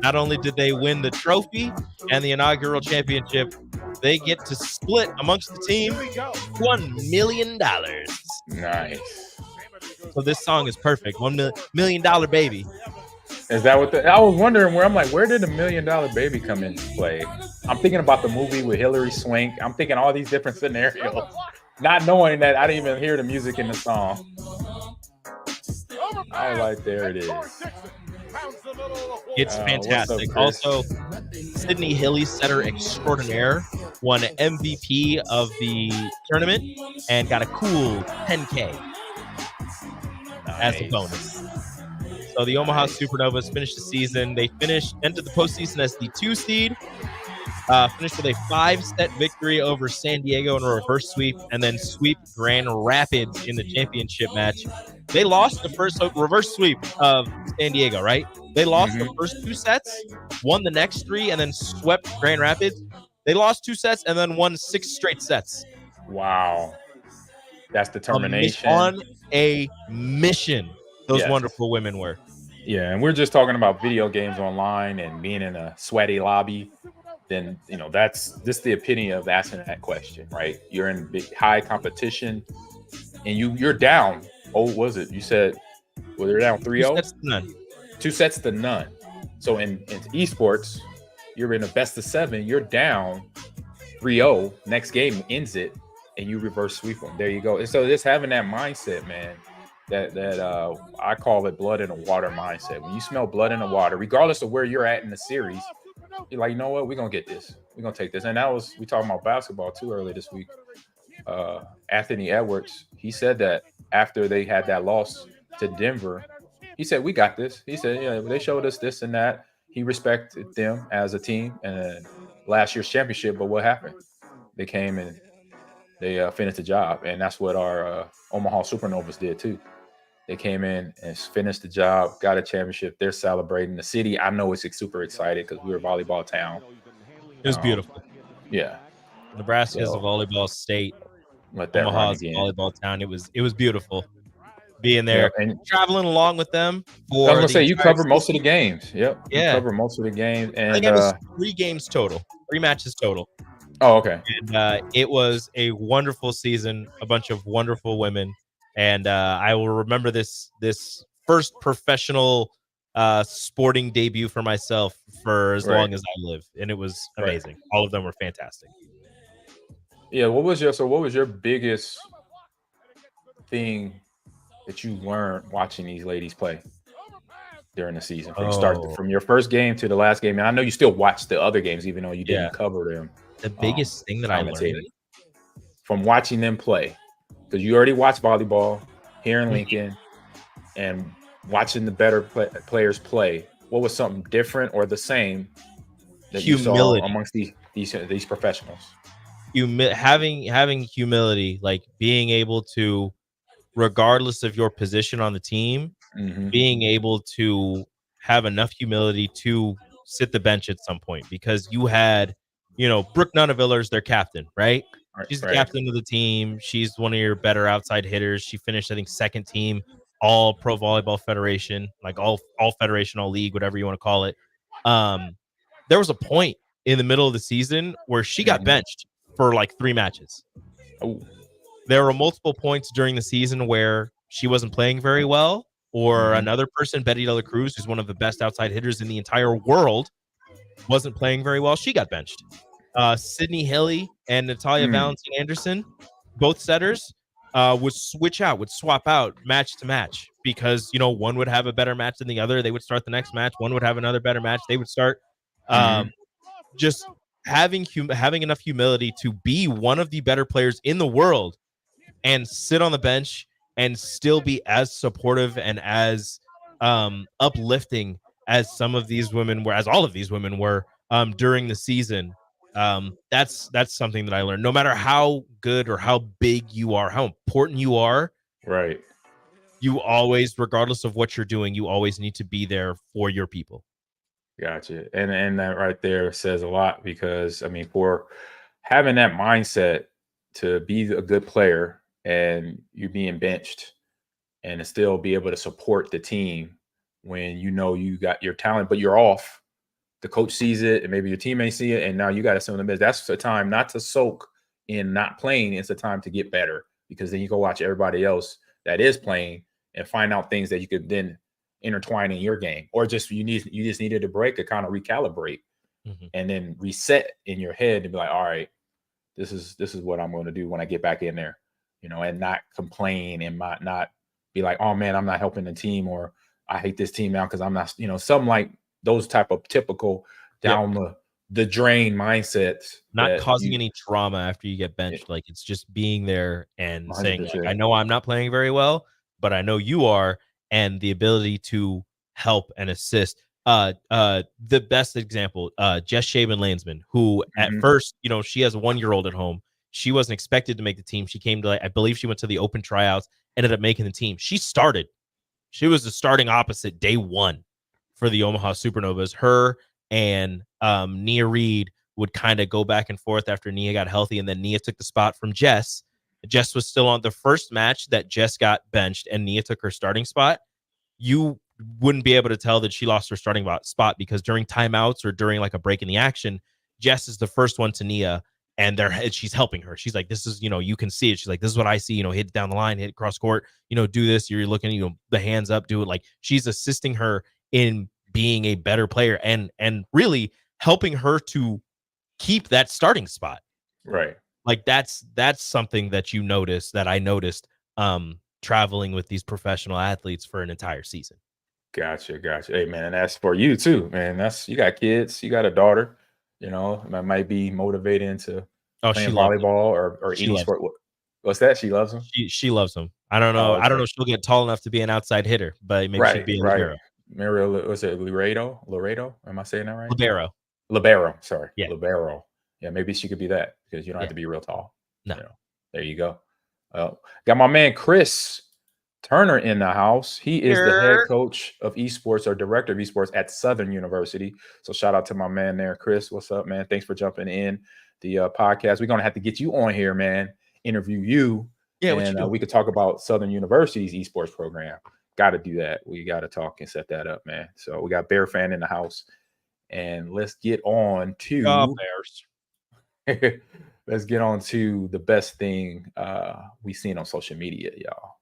Not only did they win the trophy and the inaugural championship, they get to split amongst the team $1 million. Nice. So this song is perfect. $1 million baby. Is that what I was wondering where I'm like, where did the $1 million baby come into play? I'm thinking about the movie with Hilary Swank. I'm thinking all these different scenarios, not knowing that I didn't even hear the music in the song. I was like, there it is. It's fantastic. Also, Sydney Hilly, setter extraordinaire, won MVP of the tournament and got a cool 10K as a bonus. So the Omaha Supernovas finished the season. They entered the postseason as the 2 seed, finished with a 5-set victory over San Diego in a reverse sweep, and then sweep Grand Rapids in the championship match. They lost the first reverse sweep of San Diego, right? They lost the first 2 sets, won the next 3, and then swept Grand Rapids. They lost 2 sets and then won 6 straight sets. Wow. That's determination. On a mission, those wonderful women were. Yeah, and we're just talking about video games online and being in a sweaty lobby. Then, that's just the epitome of asking that question, right? You're in big, high competition and you're down. Oh, was it? You said, well, they're down 3-0? 2 sets to none. 2 sets to none. So in esports, you're in a best of 7. You're down 3-0. Next game ends it, and you reverse sweep them. There you go. And so just having that mindset, man, that I call it blood in the water mindset. When you smell blood in the water, regardless of where you're at in the series, you're like, you know what? We're going to get this. We're going to take this. And we talking about basketball too earlier this week. Anthony Edwards, he said that after they had that loss to Denver, he said, we got this. He said, yeah, they showed us this and that. He respected them as a team and last year's championship. But what happened? They came and they finished the job. And that's what our Omaha Supernovas did too. They came in and finished the job, got a championship. They're celebrating. The city, I know, is super excited because we're a volleyball town. It was beautiful. Yeah. Nebraska's a volleyball state. Let that Omaha's a volleyball town. It was beautiful being there, and traveling along with them. I was gonna say you covered most of the games. Yep. Yeah. You covered most of the games, and I think it was 3 games total, 3 matches total. Oh, okay. And it was a wonderful season, a bunch of wonderful women, and I will remember this first professional sporting debut for myself for as long as I live, and it was amazing. All of them were fantastic. Yeah. What was your biggest thing that you learned watching these ladies play during the season from your first game to the last game? And I know you still watch the other games, even though you didn't cover them. The biggest thing that I learned from watching them play, because you already watched volleyball here in Lincoln and watching the better players play, what was something different or the same that you saw amongst these professionals? Having humility, like being able to, regardless of your position on the team, being able to have enough humility to sit the bench at some point, because you had, Brooke Nunneviller's their captain, right? She's the captain of the team. She's one of your better outside hitters. She finished, I think, 2nd team all Pro Volleyball Federation, like all Federation, all league, whatever you want to call it. There was a point in the middle of the season where she got benched for like 3 matches. Oh. There were multiple points during the season where she wasn't playing very well, or another person, Betty De La Cruz, who's one of the best outside hitters in the entire world, wasn't playing very well. She got benched. Sydney Hilly and Natalia Valentin Anderson, both setters, would swap out match to match because, one would have a better match than the other. They would start the next match. One would have another better match. They would start. Just having enough humility to be one of the better players in the world and sit on the bench and still be as supportive and as uplifting as some of these women were, as all of these women were during the season. That's something that I learned. No matter how good or how big you are, how important you are, right? You always, regardless of what you're doing, you always need to be there for your people. Gotcha. And that right there says a lot because, I mean, for having that mindset to be a good player and you being benched and to still be able to support the team when you got your talent, but you're off. The coach sees it and maybe your teammates see it, and now you got to send them. That's the time not to soak in not playing. It's a time to get better because then you go watch everybody else that is playing and find out things that you could then intertwine in your game, or just you just needed a break to kind of recalibrate and then reset in your head and be like, all right, this is what I'm going to do when I get back in there, and not complain and not be like, oh man, I'm not helping the team, or I hate this team now because I'm not, something like those type of typical down the drain mindsets. Not causing any drama after you get benched. Like it's just being there and 100%. Saying, like, I know I'm not playing very well, but I know you are. And the ability to help and assist. The best example, Jess Shaban-Landsman, who at first, she has a 1-year-old at home. She wasn't expected to make the team. She came to, I believe she went to the open tryouts, ended up making the team. She started. She was the starting opposite day 1 for the Omaha Supernovas. Her and Nia Reed would kind of go back and forth after Nia got healthy, and then Nia took the spot from Jess. Jess was still on the first match that Jess got benched and Nia took her starting spot. You wouldn't be able to tell that she lost her starting spot because during timeouts or during like a break in the action, Jess is the first one to Nia and she's helping her. She's like, this is, you can see it. She's like, this is what I see, hit down the line, hit cross court, do this. You're looking, the hands up, do it. Like she's assisting her in being a better player and really helping her to keep that starting spot. Right. Like that's something that I noticed traveling with these professional athletes for an entire season. Gotcha. Hey man, and that's for you too, man. You got kids, you got a daughter, that might be motivating to playing volleyball or any sport. What's that? She loves them? She loves them. I don't know. I don't know if she'll get tall enough to be an outside hitter, but maybe she'd be a libero. Was it Laredo? Am I saying that right? Libero. Sorry. Yeah. Libero. Yeah, maybe she could be that because you don't have to be real tall. No. There you go. Got my man Chris Turner in the house. He is the head coach of esports or director of esports at Southern University. So shout out to my man there, Chris. What's up, man? Thanks for jumping in the podcast. We're gonna have to get you on here, man. Interview you. Yeah, and we could talk about Southern University's esports program. Got to do that. We got to talk and set that up, man. So we got Bear Fan in the house, and let's get on to Bears. Let's get on to the best thing we've seen on social media, y'all.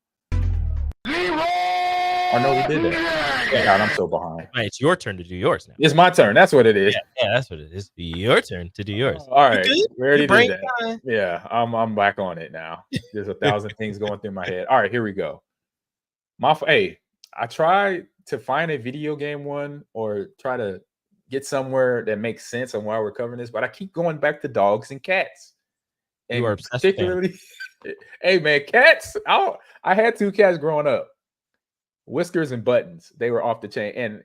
Oh, no, we did that. Yeah. God, I'm so behind. Right, it's your turn to do yours now. It's my turn. That's what it is. Yeah, that's what it is. Your turn to do yours. All right. We already did that. Yeah, I'm back on it now. There's 1,000 things going through my head. All right, here we go. I tried to find a video game one or try to get somewhere that makes sense on why we're covering this, but I keep going back to dogs and cats. And you are particularly, hey man, cats. I had 2 cats growing up. Whiskers and Buttons. They were off the chain. And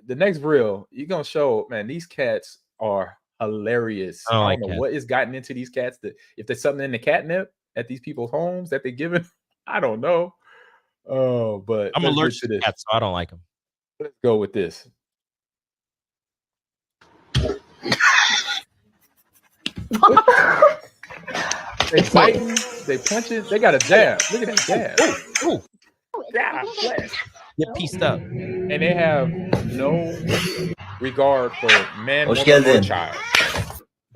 the next reel, you're gonna show, man, these cats are hilarious. I don't know what has gotten into these cats. If there's something in the catnip at these people's homes that they're giving, I don't know. Oh, but I'm allergic to cats, so I don't like them. Let's go with this. They fighting, they punching, they got a jab. Look at that jab. Ooh. God, get pieced up. And they have no regard for man, woman, or child.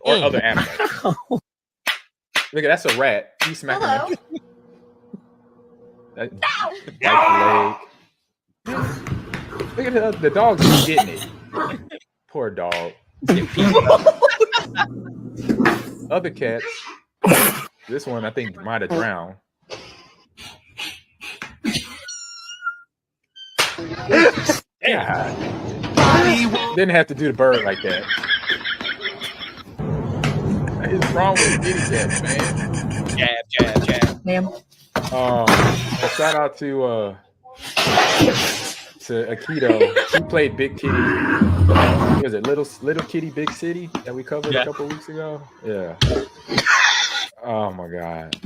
Or other animals. Look at that's a rat. He's smacking him. Bite the leg. Look at the dog's just getting it. Poor dog. Other cats. This one I think might have drowned. Yeah. Didn't have to do the bird like that. What is wrong with kitty cats, man? Jab. Ma'am. Shout out to Akito. She played Big Kitty. Was it Little Kitty Big City that we covered a couple weeks ago? Yeah. Oh my god.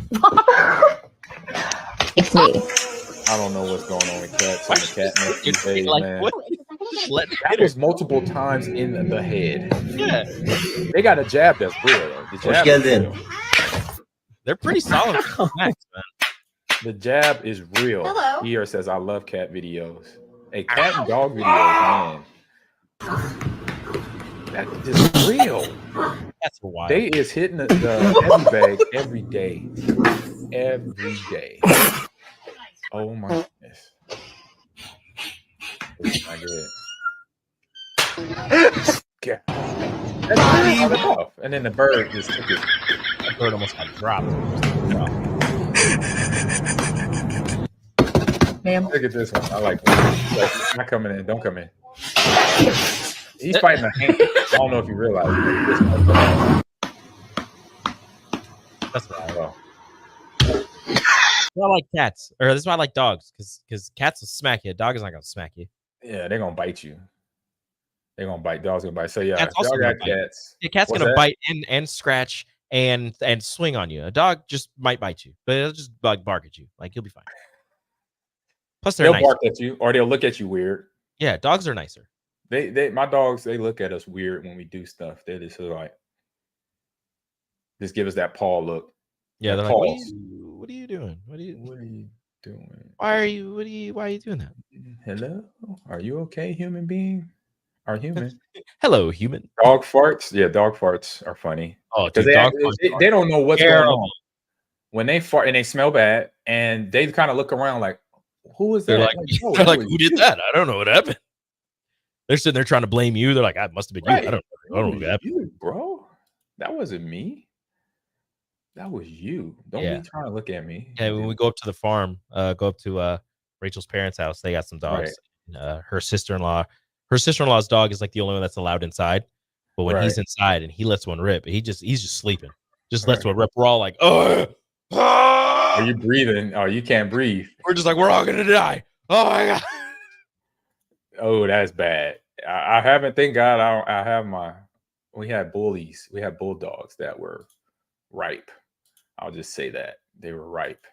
It's me. I don't know what's going on with cats and the cat these days, like, man. What? That was multiple times in the head. Yeah. They got a jab that's real though. The jab is real. They're pretty solid snacks, man. The jab is real. Hello. Here says I love cat videos. Hey, cat and dog videos, man. That is real. That's wild. They is hitting the heavy bag every day. Every day. Oh my goodness. That's not good. Yeah. That's off. And then the bird just took it. That bird almost got dropped. Ma'am. Look at this one. I like it. Like, not coming in. Don't come in. He's fighting a hand. I don't know if you realize it. That's right. Well, I like cats, or this is why I like dogs, because cats will smack you. A dog is not gonna smack you. yeah, they're gonna bite you. They're gonna bite. Dogs gonna bite. So yeah, Cats y'all also got gonna bite. cats. A cat's What's gonna that? bite and scratch and swing on you. A dog just might bite you, but it'll just bark at you. Like, you'll be fine. Plus, they're They'll nice. bark at you, or they'll look at you weird. Yeah, dogs are nicer. My dogs, they look at us weird when we do stuff. They just like give us that paw look. Yeah, they're Pause. like, what are you doing? What are you doing? Why are you doing that? Hello? Are you okay, human being? Are human? Hello, human. Dog farts? Yeah, dog farts are funny. Oh, Because dude, they don't know what's going on. terrible. When they fart and they smell bad, and they kind of look around like, who is that? They're like, "Oh, they're that like, was who did you." that? I don't know what happened. They're sitting there trying to blame you. They're like, I must have been Right. you. I don't know what happened. You, bro. That wasn't me. That was you. Don't Yeah. be trying to look at me. Yeah, when we go up to the farm, go up to Rachel's parents' house, they got some dogs. Her sister-in-law's dog is like the only one that's allowed inside. But when he's inside and he lets one rip, he's just sleeping. Just lets one rip. We're all like, oh, Are you breathing? Oh, you can't breathe. we're just like, we're all gonna die. Oh my god. Oh, that's bad. I haven't. Thank God. I have we had bullies. We had bulldogs that were ripe. I'll just say that they were ripe,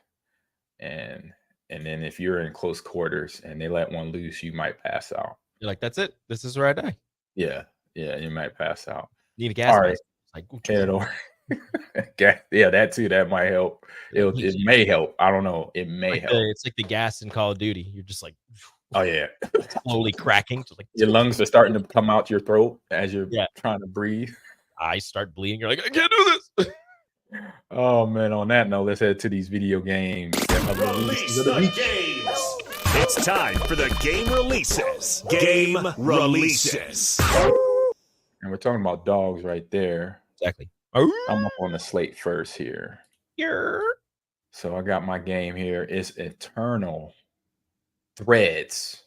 and then if you're in close quarters and they let one loose, you might pass out. You're like, that's it. This is where I die. Yeah, you might pass out. You need a gas All right. mask. Like, Head over. Yeah, that too. That might help. It may help. I don't know. It may help. It's like the gas in Call of Duty. You're just like Oh yeah. slowly cracking. Just like Your lungs are starting to come out your throat as you're Yeah. trying to breathe. eyes start bleeding. You're like, I can't do this. Oh man, on that note, let's head to these video games. Release the games. It's time for the game releases. Game releases. And we're talking about dogs right there. Exactly. I'm up on the slate first here. Here. So I got my game here. It's Eternal Threads.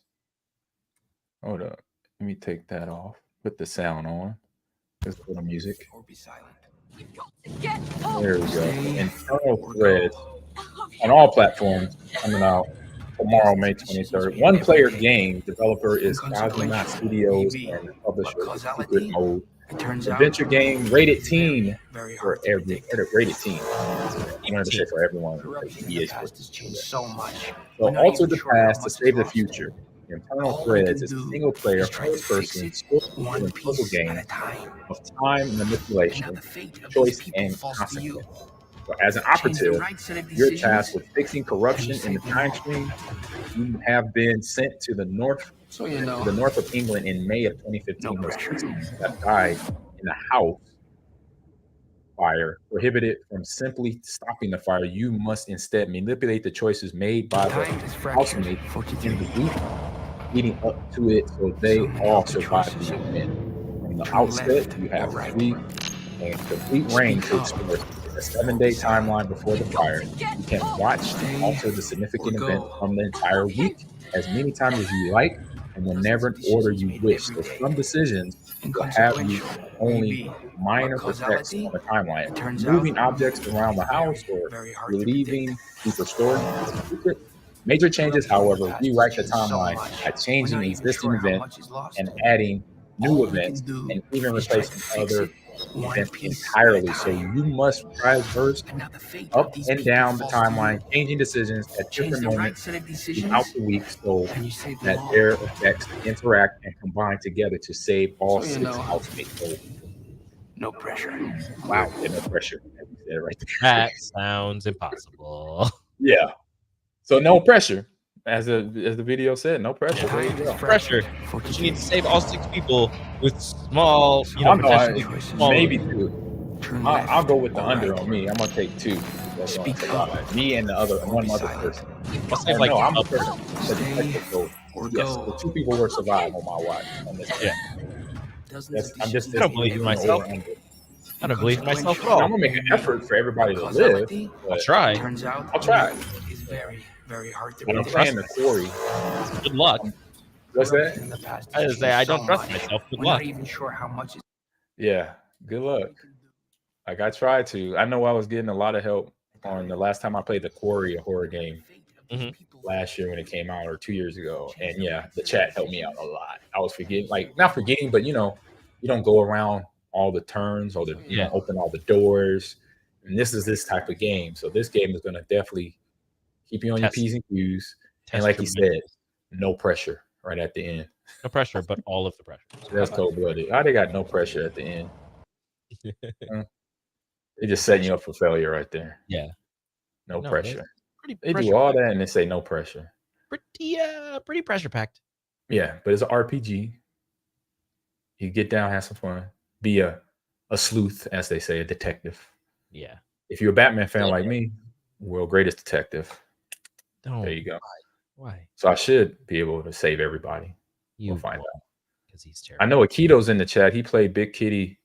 Hold up. Let me take that off. Put the sound on. Let's put the music. There we go. Eternal Threads on all platforms coming out tomorrow, May 23rd. One-player game. Developer is Kazuma Studios and publisher is Secret Mode. Adventure game rated teen for rated teen. I wanted to say for everyone. So alter the past to save the future. Internal Threads is a single-player, first-person, story-driven puzzle game of time manipulation, choice, and consequence. So as an operative, you're tasked with fixing corruption in the time stream. You have been sent to the north of England in May of 2015. That died in a house fire, prohibited from simply stopping the fire. You must instead manipulate the choices made by the housemates in the week leading up to it so they all survive the event. From the outset, you have free and complete reign to explore a 7-day timeline before the fire. You can watch and alter the significant event from the entire week as many times as you like and whenever order you wish. So some decisions will have you only minor effects on the timeline. Moving objects around the house or relieving deeper story is a secret. Major changes, however, rewrite the timeline by changing existing events and adding new events and even replacing other events entirely. So you must traverse up and down the timeline, changing decisions at different moments throughout the week so that their effects interact and combine together to save all 6 housemates. So, No pressure. wow, yeah, no pressure. As you said right there. That sounds impossible. Yeah. So no pressure. As the video said, no pressure. There you go. Pressure. You need to save all 6 people with small, potentially small. Maybe 2. I'll go with the under on me. I'm gonna take 2. That's gonna survive. Me and one other person. I'll say like I'm the person. Yes, so 2 people will survive on my watch. On this I'm just. I don't believe in myself. I don't believe in myself at all. I'm gonna make an effort for everybody to live. I'll try. I'll try. Very hard to But I'm playing the Corey. Good luck. What's that? I just say I don't trust myself. Good luck. Not even sure how much. Yeah. Good luck. Like I tried to. I know I was getting a lot of help on the last time I played the Quarry, a horror game, last year when it came out or 2 years ago. And yeah, the chat helped me out a lot. I was forgetting, like not forgetting, but you don't go around all the turns or open all the doors. And this is this type of game. So this game is going to definitely keep you on your P's and Q's. And like he said, no pressure right at the end. No pressure, but all of the pressure. That's cold-blooded. They got no pressure at the end. They just setting you up for failure right there. Yeah. No pressure. They do all that and they say no pressure. Pretty pressure packed. Yeah, but it's an RPG. You get down, have some fun. Be a sleuth, as they say, a detective. Yeah. If you're a Batman fan like me, world's greatest detective. There you go. Why? So I should be able to save everybody. We'll find out. Because he's terrible. I know Akito's in the chat. He played Big Kitty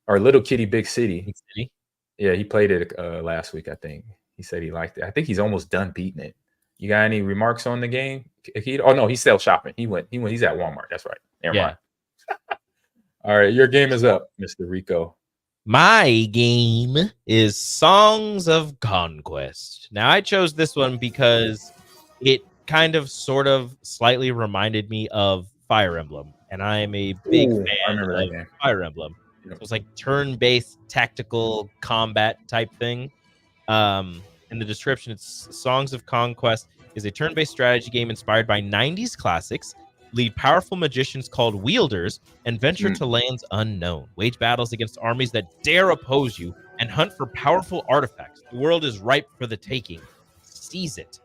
or Little Kitty Big City. Big City? Yeah, he played it last week, I think. He said he liked it. I think he's almost done beating it. You got any remarks on the game, Akito? Oh no, he's still shopping. He's at Walmart. That's right. Never mind. All right, your game is up, Mr. Rico. My game is Songs of Conquest. Now, I chose this one because it kind of sort of slightly reminded me of Fire Emblem, and I am a big fan of Fire Emblem. So it's like turn-based tactical combat type thing. In the description, it's Songs of Conquest is a turn-based strategy game inspired by 90s classics. Lead powerful magicians called wielders and venture to lands unknown. Wage battles against armies that dare oppose you and hunt for powerful artifacts. The world is ripe for the taking. Seize it.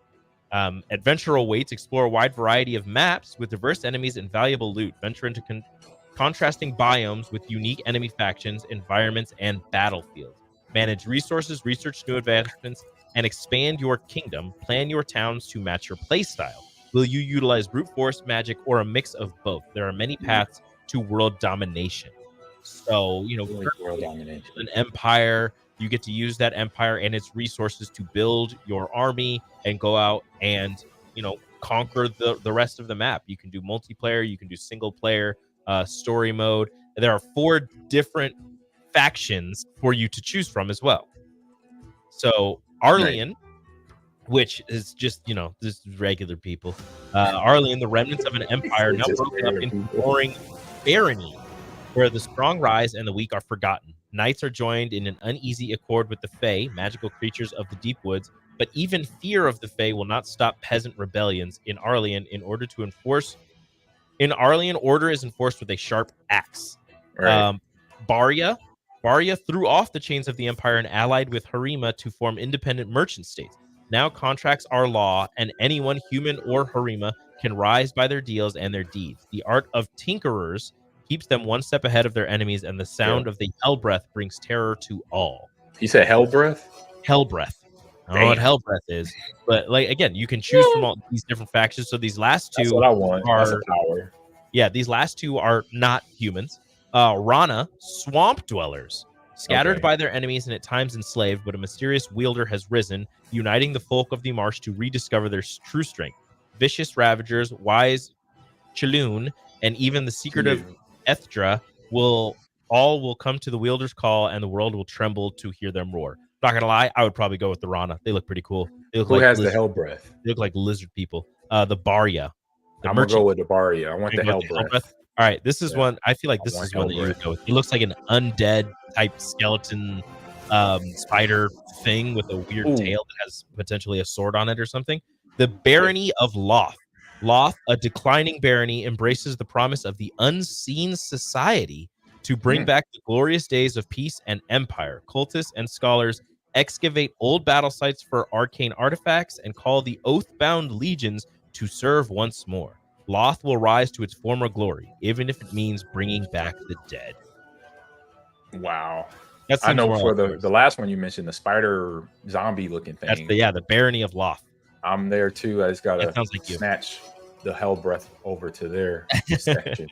Adventure awaits. Explore a wide variety of maps with diverse enemies and valuable loot. Venture into contrasting biomes with unique enemy factions, environments, and battlefields. Manage resources, research new advancements, and expand your kingdom. Plan your towns to match your playstyle. Will you utilize brute force, magic, or a mix of both? There are many paths to world domination. So, world domination. An empire, you get to use that empire and its resources to build your army and go out and, conquer the rest of the map. You can do multiplayer, you can do single player, story mode. There are 4 different factions for you to choose from as well. So, Arleon, which is just, just regular people. Arleon, the remnants of an empire, now broken up into warring barony, where the strong rise and the weak are forgotten. Knights are joined in an uneasy accord with the Fae, magical creatures of the deep woods, but even fear of the Fae will not stop peasant rebellions in Arleon. In Arleon, order is enforced with a sharp axe. Right. Barya threw off the chains of the empire and allied with Harima to form independent merchant states. Now contracts are law, and anyone, human or Harima, can rise by their deals and their deeds. The art of tinkerers keeps them one step ahead of their enemies, and the sound of the hell breath brings terror to all. You said hell breath? Hell breath. I don't know what Damn. hell breath is, but like again, you can choose from all these different factions. So these last That's two what I want. That's a are power. these last two are not humans. Rana, swamp dwellers, scattered Okay. by their enemies and at times enslaved, but a mysterious wielder has risen, uniting the folk of the marsh to rediscover their true strength. Vicious ravagers, wise Chaloon, and even the secretive Ethdra will come to the wielder's call, and the world will tremble to hear them roar. Not gonna lie, I would probably go with the Rana. They look pretty cool. They look Who like has the hell breath? They look like lizard people. The Barya, the I'm gonna merchant. go with the Baria. I want You the go hell with the hell breath. All right, this is Yeah. one. I feel like I this want is one that you would Hellbreath. go with. It looks like an undead type skeleton spider thing with a weird Ooh. tail that has potentially a sword on it or something. The barony of Loth. Loth, a declining barony, embraces the promise of the unseen society to bring back the glorious days of peace and empire. Cultists and scholars excavate old battle sites for arcane artifacts and call the oath-bound legions to serve once more. Loth will rise to its former glory, even if it means bringing back the dead. Wow. That I seems know more for like the last one you mentioned, the spider zombie looking that's thing. the barony of Loth. I'm there too. I just gotta That sounds like you. snatch the hell breath over to their section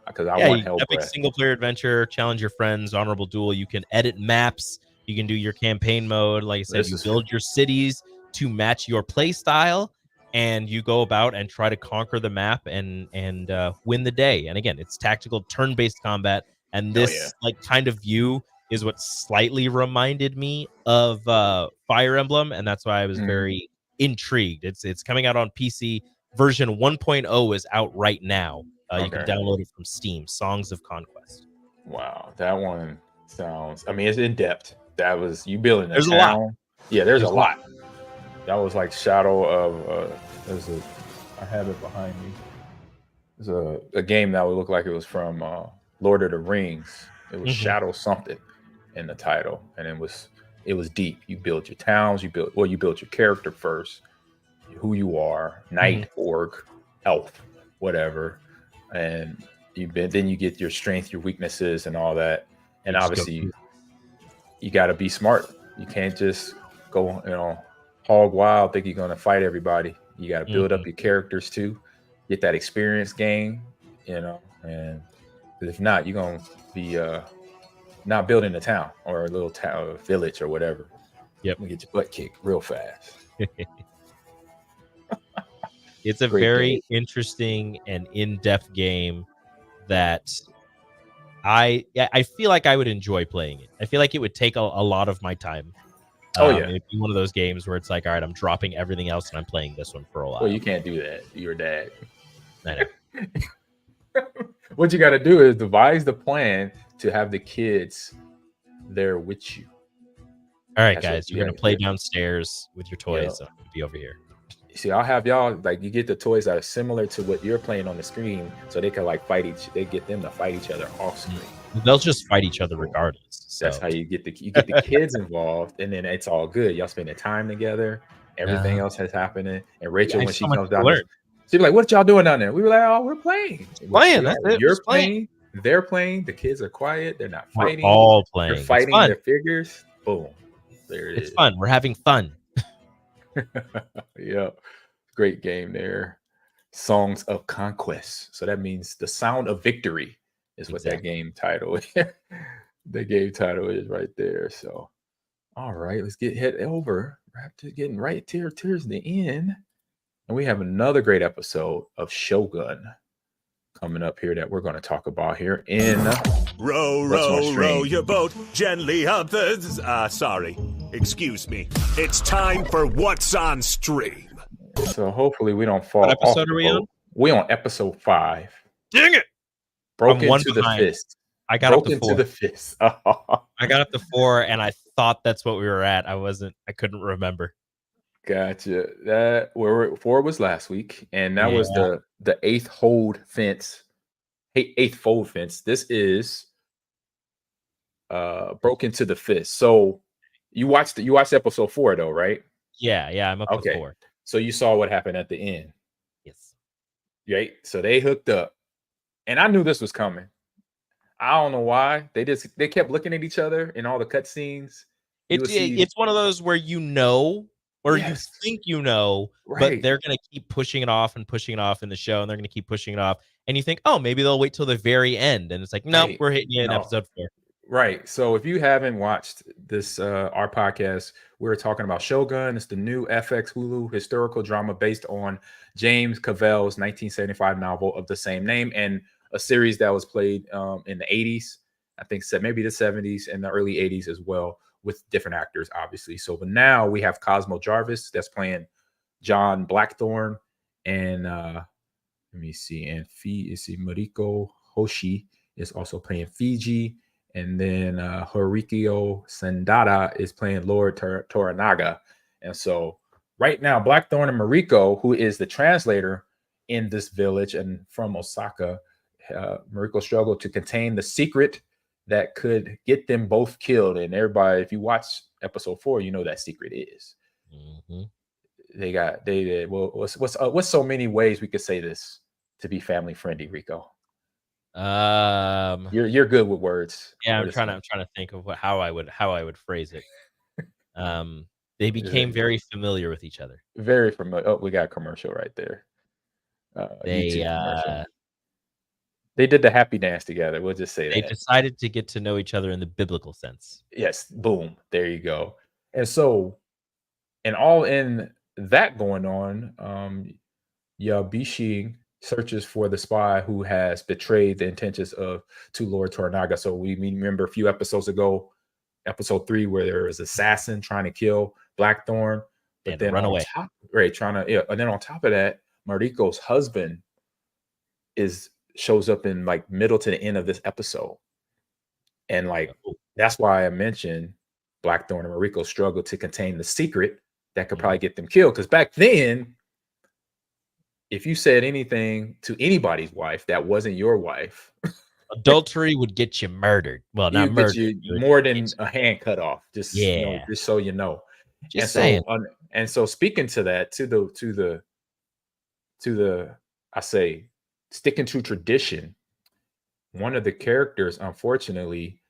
because I Yeah, want hell epic breath. single player adventure, challenge your friends, honorable duel. You can edit maps. You can do your campaign mode. Like I said, This you is- build your cities to match your play style, and you go about and try to conquer the map and win the day. And again, it's tactical turn-based combat. And Oh, this yeah. like kind of view is what slightly reminded me of Fire Emblem, and that's why I was Mhm. very intrigued. It's coming out on PC. Version 1.0 is out right now. You can Okay. download it from Steam. Songs of Conquest. Wow, that one sounds. I mean, it's in depth. That was you building a There's a town. lot. Yeah, there's a There's a lot. lot. That was like Shadow of. There's a. I have it behind me. There's a game that would look like it was from Lord of the Rings. It was Mhm. Shadow something in the title, and it was deep. You build your towns. You build your character first, who you are, knight, orc, elf, whatever, and then you get your strength, your weaknesses, and all that. And You just go obviously, you got to be smart. You can't just go, hog wild, think you're going to fight everybody. You got to build up your characters too, get that experience gain, and if not, you're going to be not building a town or a little town, or village or whatever. Yep. You get your butt kicked real fast. It's a Great very game. interesting and in-depth game that I feel like I would enjoy playing it. I feel like it would take a lot of my time. Oh, yeah. It'd be one of those games where it's like, all right, I'm dropping everything else and I'm playing this one for a while. Well, you can't do that. You're dad. I know. What you got to do is devise the plan to have the kids there with you. All right, That's guys, what you're you gonna gotta play do. downstairs with your toys. I'm gonna be over here. See, I'll have y'all like you get the toys that are similar to what you're playing on the screen, so they can like they get them to fight each other off screen. They'll just fight each other regardless. So. That's how you get the kids involved, and then it's all good. Y'all spending time together. Everything else has happening, and Rachel when she comes down, she'll be like, "What y'all doing down there?" We were like, "Oh, we're playing. That's it. You're playing. They're playing. The kids are quiet. They're not fighting. We're all playing. They're fighting their figures. Boom. There it is. It's fun. We're having fun. Yeah. Great game there. Songs of Conquest. So that means the sound of victory is what that game title is. The game title is right there. So, all right, let's head over. We're getting right towards the end. And we have another great episode of Shogun coming up here that we're going to talk about here in Row your boat gently up the... sorry. Excuse me. It's time for What's on Stream. So hopefully we don't fall off. What episode off are we on? We're on episode 5. Dang it! Broken to the fist. I got up to 4. To the fist. I got up to 4, and I thought that's what we were at. I couldn't remember. Gotcha. That 4 was last week, and that was the 8th hold fence. 8th fold fence. This is broken to the fist. So you watched episode 4 though, right? Yeah, I'm up to 4. So you saw what happened at the end. Yes. Right? So they hooked up. And I knew this was coming. I don't know why. They kept looking at each other in all the cutscenes. You will see. It's one of those where or you Yes, think but right. they're gonna keep pushing it off in the show, and they're gonna keep pushing it off, and you think, oh, maybe they'll wait till the very end, and it's like, nope, Right. we're hitting you in No. episode 4. Right. So if you haven't watched this, our podcast, we're talking about Shogun. It's the new FX Hulu historical drama based on James Cavell's 1975 novel of the same name, and a series that was played in the 80s. I think maybe the 70s and the early 80s as well, with different actors, obviously. So, but now we have Cosmo Jarvis that's playing John Blackthorne, and let me see, and Mariko Hoshi is also playing Fiji. And then Horikio Sendata is playing Lord Toranaga. And so right now, Blackthorne and Mariko, who is the translator in this village and from Osaka, Mariko struggled to contain the secret that could get them both killed. And everybody, if you watch episode 4, you know that secret is. Mm-hmm. Well, what's so many ways we could say this to be family friendly, Rico? You're good with words. Yeah, I'm trying to think of how I would phrase it. They became very familiar with each other. Very familiar. Oh, we got a commercial right there. They YouTube commercial. They did the happy dance together. We'll just say they that. decided to get to know each other in the biblical sense. Yes, boom. There you go. And so, and all in that going on, Yabishi searches for the spy who has betrayed the intentions to Lord Toranaga. So we remember a few episodes ago, episode 3, where there was an assassin trying to kill Blackthorne, but and then run away. And then on top of that, Mariko's husband shows up in like middle to the end of this episode. And like that's why I mentioned Blackthorne and Mariko struggled to contain the secret that could probably get them killed. Because back then, if you said anything to anybody's wife that wasn't your wife, adultery would get you murdered. Well, not murdered. You more than a hand cut off. Just just so you know. Just saying. And so speaking to that, to the I say sticking to tradition, one of the characters unfortunately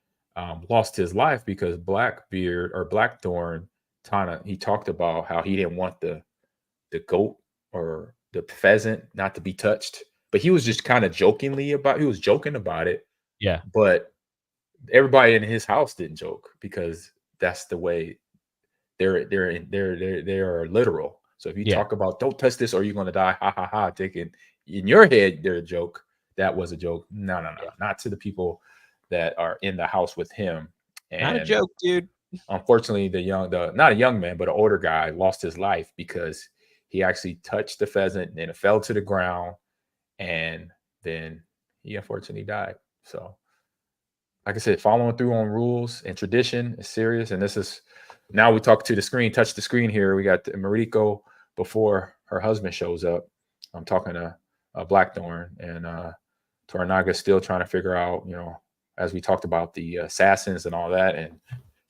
lost his life because Blackbeard or Blackthorne he talked about how he didn't want the goat or the pheasant not to be touched, but he was just kind of joking about it. Yeah. But everybody in his house didn't joke because that's the way they are literal. So if you talk about don't touch this or you're going to die, ha ha ha, thinking in your head they're a joke. That was a joke. No, not to the people that are in the house with him. And not a joke, dude. Unfortunately, not a young man, but an older guy lost his life because he actually touched the pheasant and it fell to the ground, and then he unfortunately died. So, like I said, following through on rules and tradition is serious. And this is now we talk to the screen, touch the screen here. We got Mariko before her husband shows up. I'm talking to Blackthorne, and Toranaga still trying to figure out, as we talked about the assassins and all that, and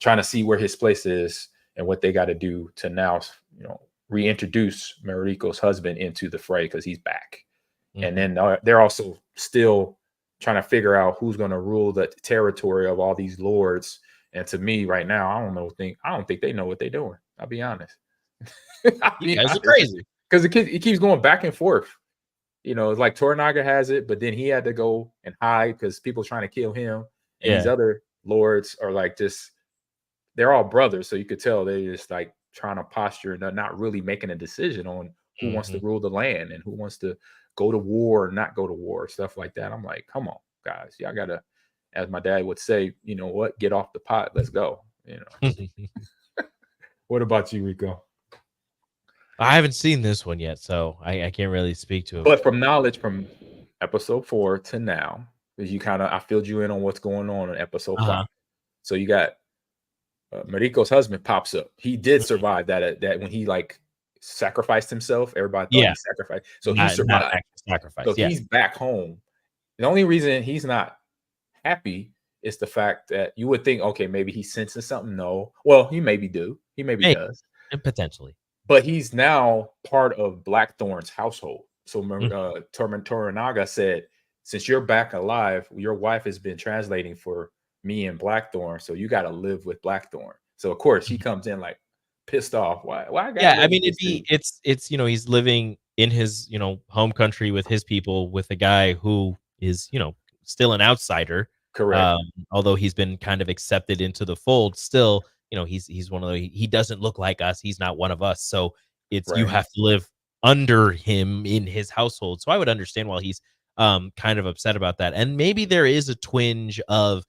trying to see where his place is and what they got to do to now, reintroduce Mariko's husband into the fray because he's back. Mm-hmm. And then they're also still trying to figure out who's going to rule the territory of all these lords. And to me right now, I don't think they know what they're doing. I'll be honest. You guys are crazy. Because it keeps going back and forth. It's like Toranaga has it, but then he had to go and hide because people trying to kill him. And these other lords are like they're all brothers. So you could tell they're just like trying to posture and not really making a decision on who wants to rule the land and who wants to go to war or not go to war, stuff like that. I'm like, come on, guys. Y'all got to, as my dad would say, you know what? Get off the pot. Let's go. What about you, Rico? I haven't seen this one yet, so I can't really speak to it. But from knowledge from episode 4 to now, because I filled you in on what's going on in episode 5. So you got Mariko's husband pops up. He did survive that when he like sacrificed himself. Everybody thought he sacrificed. So he survived. So he's back home. The only reason he's not happy is the fact that you would think, okay, maybe he's sensing something. No. Well, he maybe do. He maybe does. Potentially. But he's now part of Blackthorne's household. So Toranaga said, since you're back alive, your wife has been translating for me and Blackthorne, so you got to live with Blackthorne. So of course he comes in like pissed off. Why I gotta Yeah, I live mean, with this dude? it's he's living in his home country with his people with a guy who is still an outsider. Correct. Although he's been kind of accepted into the fold, still he's one of the he doesn't look like us. He's not one of us. So it's you Right. have to live under him in his household. So I would understand why he's kind of upset about that. And maybe there is a twinge of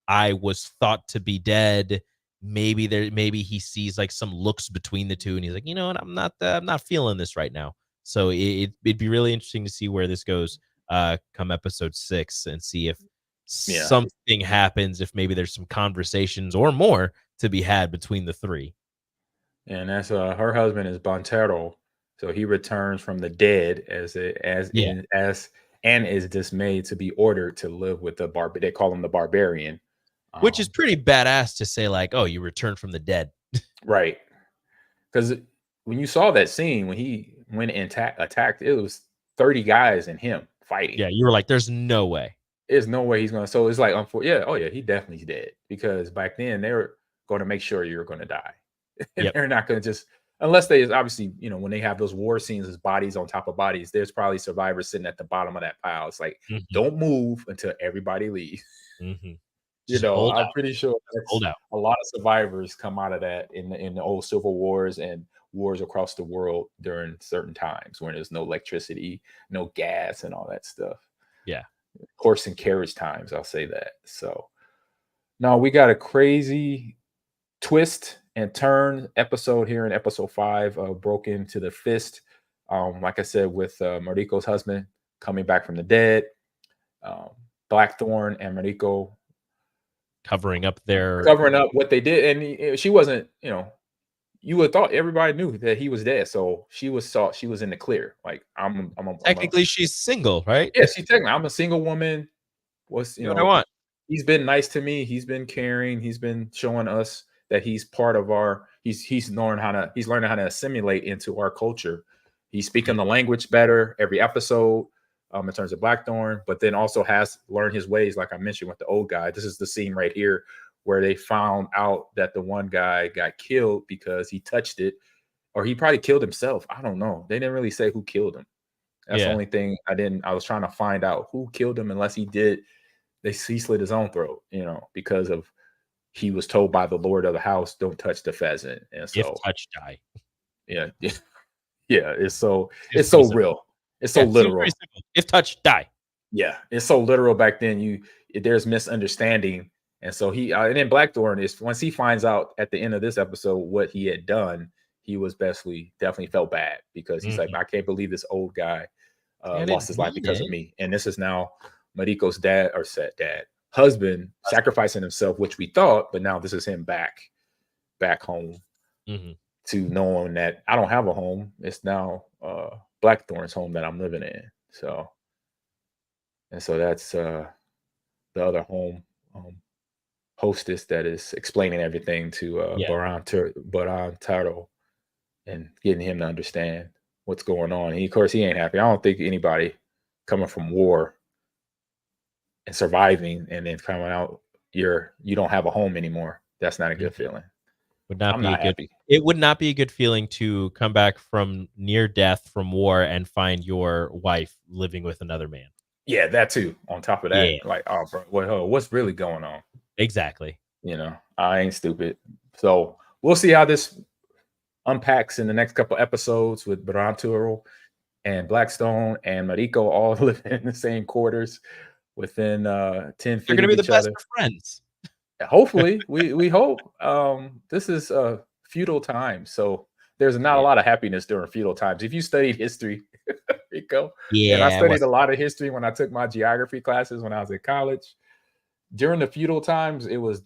I was thought to be dead. Maybe he sees like some looks between the two and he's like, you know what, I'm not feeling this right now. So it'd be really interesting to see where this goes come episode 6 and see if something happens, if maybe there's some conversations or more to be had between the three. And that's her husband is Bontero, so he returns from the dead and is dismayed to be ordered to live with the they call him the barbarian. Which is pretty badass to say, like, oh, you returned from the dead. Right. Because when you saw that scene, when he went and attacked, it was 30 guys and him fighting. Yeah, you were like, there's no way. There's no way he's going to. So it's like, he definitely dead. Because back then, they were going to make sure you're going to die. Yep. They're not going to just, unless they obviously, when they have those war scenes as bodies on top of bodies, there's probably survivors sitting at the bottom of that pile. It's like, don't move until everybody leaves. I'm pretty sure a lot of survivors come out of that in the old civil wars and wars across the world during certain times when there's no electricity, no gas, and all that stuff. Yeah. Horse and carriage times, I'll say that. So now we got a crazy twist and turn episode here in episode 5, Broken to the Fist. Like I said, with Mariko's husband coming back from the dead, Blackthorn and Mariko covering up what they did, and she wasn't. You would have thought everybody knew that he was dead, so she was in the clear. Like technically she's single, right? Yeah, she's technically. I'm a single woman. What I want? He's been nice to me. He's been caring. He's been showing us that he's part of our. He's learning how to assimilate into our culture. He's speaking the language better every episode. In terms of Blackthorn, but then also has learned his ways, like I mentioned with the old guy. This is the scene right here where they found out that the one guy got killed because he touched it, or he probably killed himself. I don't know. They didn't really say who killed him. That's the only thing I was trying to find out who killed him, unless he did. He slit his own throat, because of he was told by the lord of the house, don't touch the pheasant. And so if touch, die. Yeah. It's so real. It's so literal. If touch, die. Yeah, it's so literal back then. There's misunderstanding, and so and then Blackthorn is, once he finds out at the end of this episode what he had done, he was definitely felt bad, because he's like, I can't believe this old guy lost his life because of me, and this is now Mariko's husband sacrificing himself, which we thought, but now this is him back home to knowing that I don't have a home. It's now Blackthorn's home that I'm living in. So that's the other home hostess that is explaining everything to Baran Taro and getting him to understand what's going on. Of course, he ain't happy. I don't think anybody coming from war and surviving and then coming out, you don't have a home anymore. That's not a good feeling. It would not be a good feeling to come back from near death from war and find your wife living with another man. Yeah, that too. On top of that, like, oh, bro, what's really going on? Exactly. I ain't stupid. So we'll see how this unpacks in the next couple episodes with Baranturo and Blackstone and Mariko all living in the same quarters within 10 feet. They're going to be the best of friends. Hopefully, we hope. This is feudal times, so there's not a lot of happiness during feudal times. If you studied history, Rico, and I studied a lot of history when I took my geography classes when I was in college. During the feudal times, it was,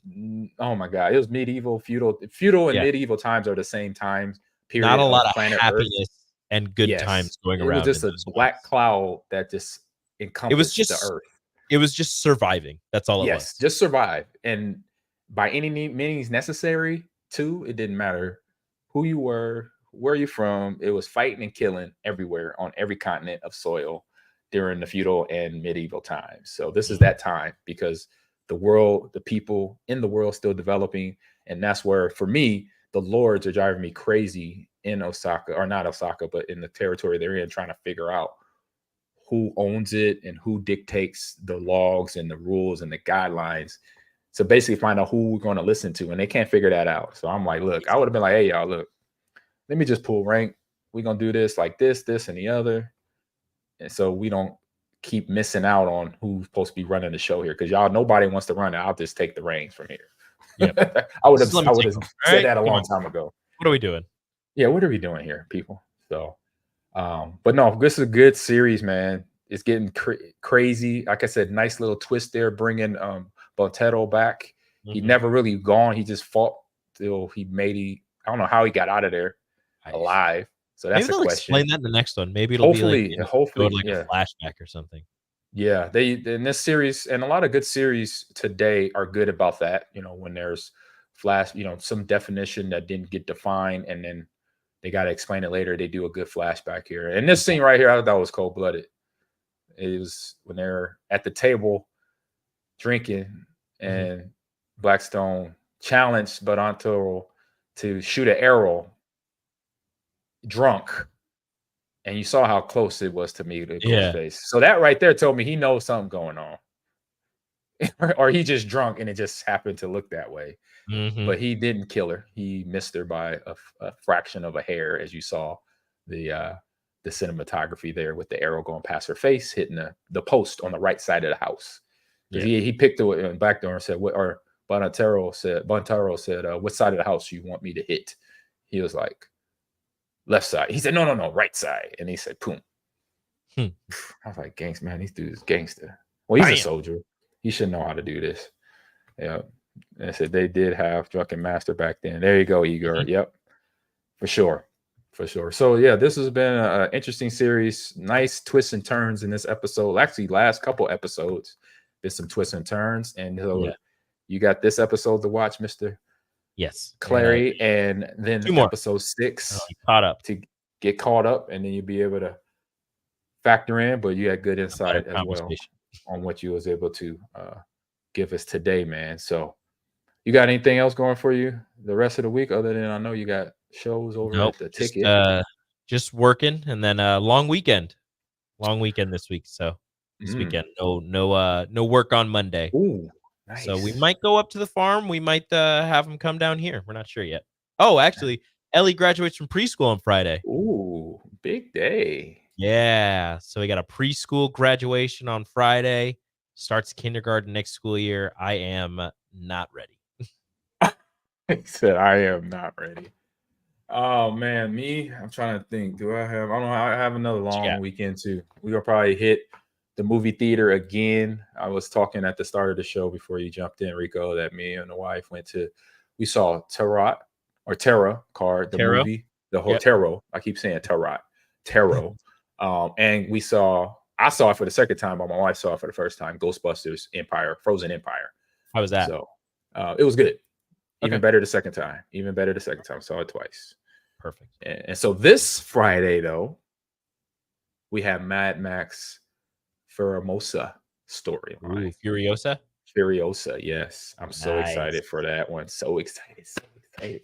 oh my god, it was medieval, feudal, and medieval times are the same times. Period. Not a lot of happiness and good times going around. It was just a black cloud that just encompassed the earth. It was just surviving. That's all it was. Just survive. And by any means necessary, too, it didn't matter who you were, where you're from. It was fighting and killing everywhere on every continent of soil during the feudal and medieval times. So this is that time, because the world, the people in the world still developing. And that's where, for me, the lords are driving me crazy in Osaka, or not Osaka, but in the territory they're in, trying to figure out who owns it and who dictates the logs and the rules and the guidelines. So basically find out who we're going to listen to, and they can't figure that out. So I'm like, look, I would have been like, hey, y'all, look, let me just pull rank. We're going to do this like this, and the other. And so we don't keep missing out on who's supposed to be running the show here. Because y'all, nobody wants to run it. I'll just take the reins from here. Yeah. I would have said that a long time ago. What are we doing? Yeah, what are we doing here, people? So, but no, this is a good series, man. It's getting crazy. Like I said, nice little twist there, bringing Bontero back. He never really gone. He just fought till he I don't know how he got out of there alive. So that's a question. Explain that in the next one. Maybe it'll be like, hopefully, a flashback or something. Yeah, they in this series, and a lot of good series today are good about that. When there's some definition that didn't get defined, and then they got to explain it later. They do a good flashback here. And this scene right here, I thought was cold-blooded. It was when they're at the table drinking, and Blackstone challenged Bontero to shoot an arrow drunk. And you saw how close it was to me to Ghostface. So that right there told me he knows something going on. Or he just drunk and it just happened to look that way. But he didn't kill her. He missed her by a fraction of a hair, as you saw the cinematography there with the arrow going past her face, hitting the post on the right side of the house. He picked it back there and said, Bontero said, what side of the house do you want me to hit? He was like, left side. He said, no, right side. And he said, boom. I was like, gangster, man, these dudes is gangster. Well, he's a soldier. He should know how to do this. Yeah. And I said they did have Drunken Master back then. There you go, Igor. Yep. For sure. So yeah, this has been an interesting series. Nice twists and turns in this episode. Actually, last couple episodes, there's some twists and turns. And so you got this episode to watch, Mr. Yes, Clary, and then episode 6 caught up to get caught up, and then you'll be able to factor in. But you had good insight as well on what you was able to give us today, man. So you got anything else going for you the rest of the week, other than I know you got shows over at the ticket? Just working, and then long weekend this week. So this weekend, no work on Monday. Ooh. Nice. So we might go up to the farm. We might have them come down here. We're not sure yet. Oh, actually, Ellie graduates from preschool on Friday. Ooh, big day. Yeah. So we got a preschool graduation on Friday. Starts kindergarten next school year. I am not ready. He said, I am not ready. Oh, man. I'm trying to think. I don't know. I have another long weekend, too. We're going to probably hit the movie theater again. I was talking at the start of the show before you jumped in, Rico, that me and the wife we saw Tarot card, the movie, the whole Tarot. I keep saying Tarot. And I saw it for the second time, but my wife saw it for the first time, Ghostbusters Frozen Empire. How was that? So it was good. Even better the second time. Saw it twice. Perfect. And so this Friday, though, we have Mad Max Furiosa story. Furiosa, yes. I'm so excited for that one. So excited. I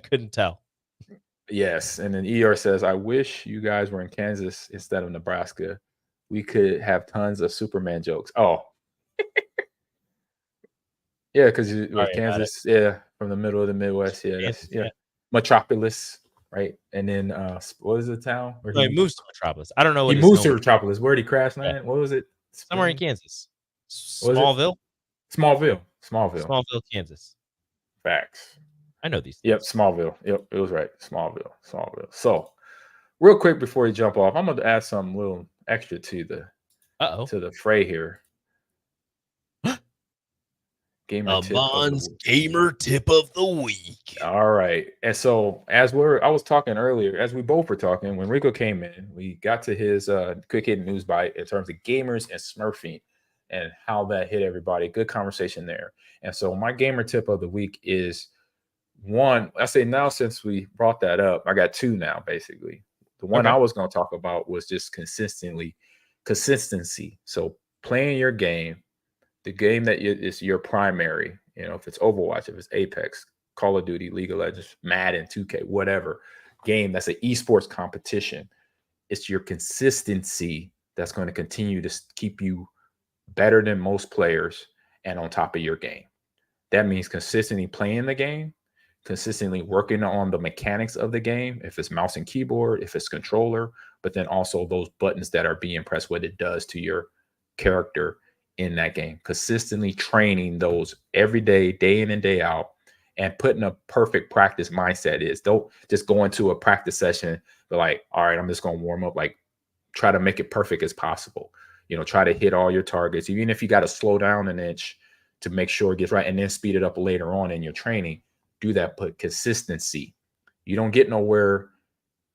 couldn't tell. Yes. And then ER says, I wish you guys were in Kansas instead of Nebraska. We could have tons of Superman jokes. Oh. Yeah, because Kansas, from the middle of the Midwest. Yeah. Metropolis. Right, and then what is the town? He moves to Metropolis. I don't know. He moves to Metropolis. Where did he crash land? Yeah. What was it? Somewhere in Kansas. Smallville, Kansas. Facts. I know these. Yep, Smallville. Yep, it was right. Smallville. So, real quick before you jump off, I'm going to add some little extra to the fray here. Ahman's gamer tip of the week. All right. And so I was talking earlier, as we both were talking, when Rico came in, we got to his quick hitting news bite in terms of gamers and smurfing and how that hit everybody. Good conversation there. And so my gamer tip of the week is one. I say now, since we brought that up, I got two now, basically. The one I was going to talk about was just consistency. So playing your game the game that is your primary, if it's Overwatch, if it's Apex, Call of Duty, League of Legends, Madden, 2K, whatever game that's an esports competition, it's your consistency that's going to continue to keep you better than most players and on top of your game. That means consistently playing the game, consistently working on the mechanics of the game, if it's mouse and keyboard, if it's controller, but then also those buttons that are being pressed, what it does to your character in that game. Consistently training those every day, day in and day out, and putting a perfect practice mindset is. Don't just go into a practice session, but like, all right, I'm just going to warm up. Like, try to make it perfect as possible. Try to hit all your targets, even if you got to slow down an inch to make sure it gets right, and then speed it up later on in your training. Do that, put consistency. You don't get nowhere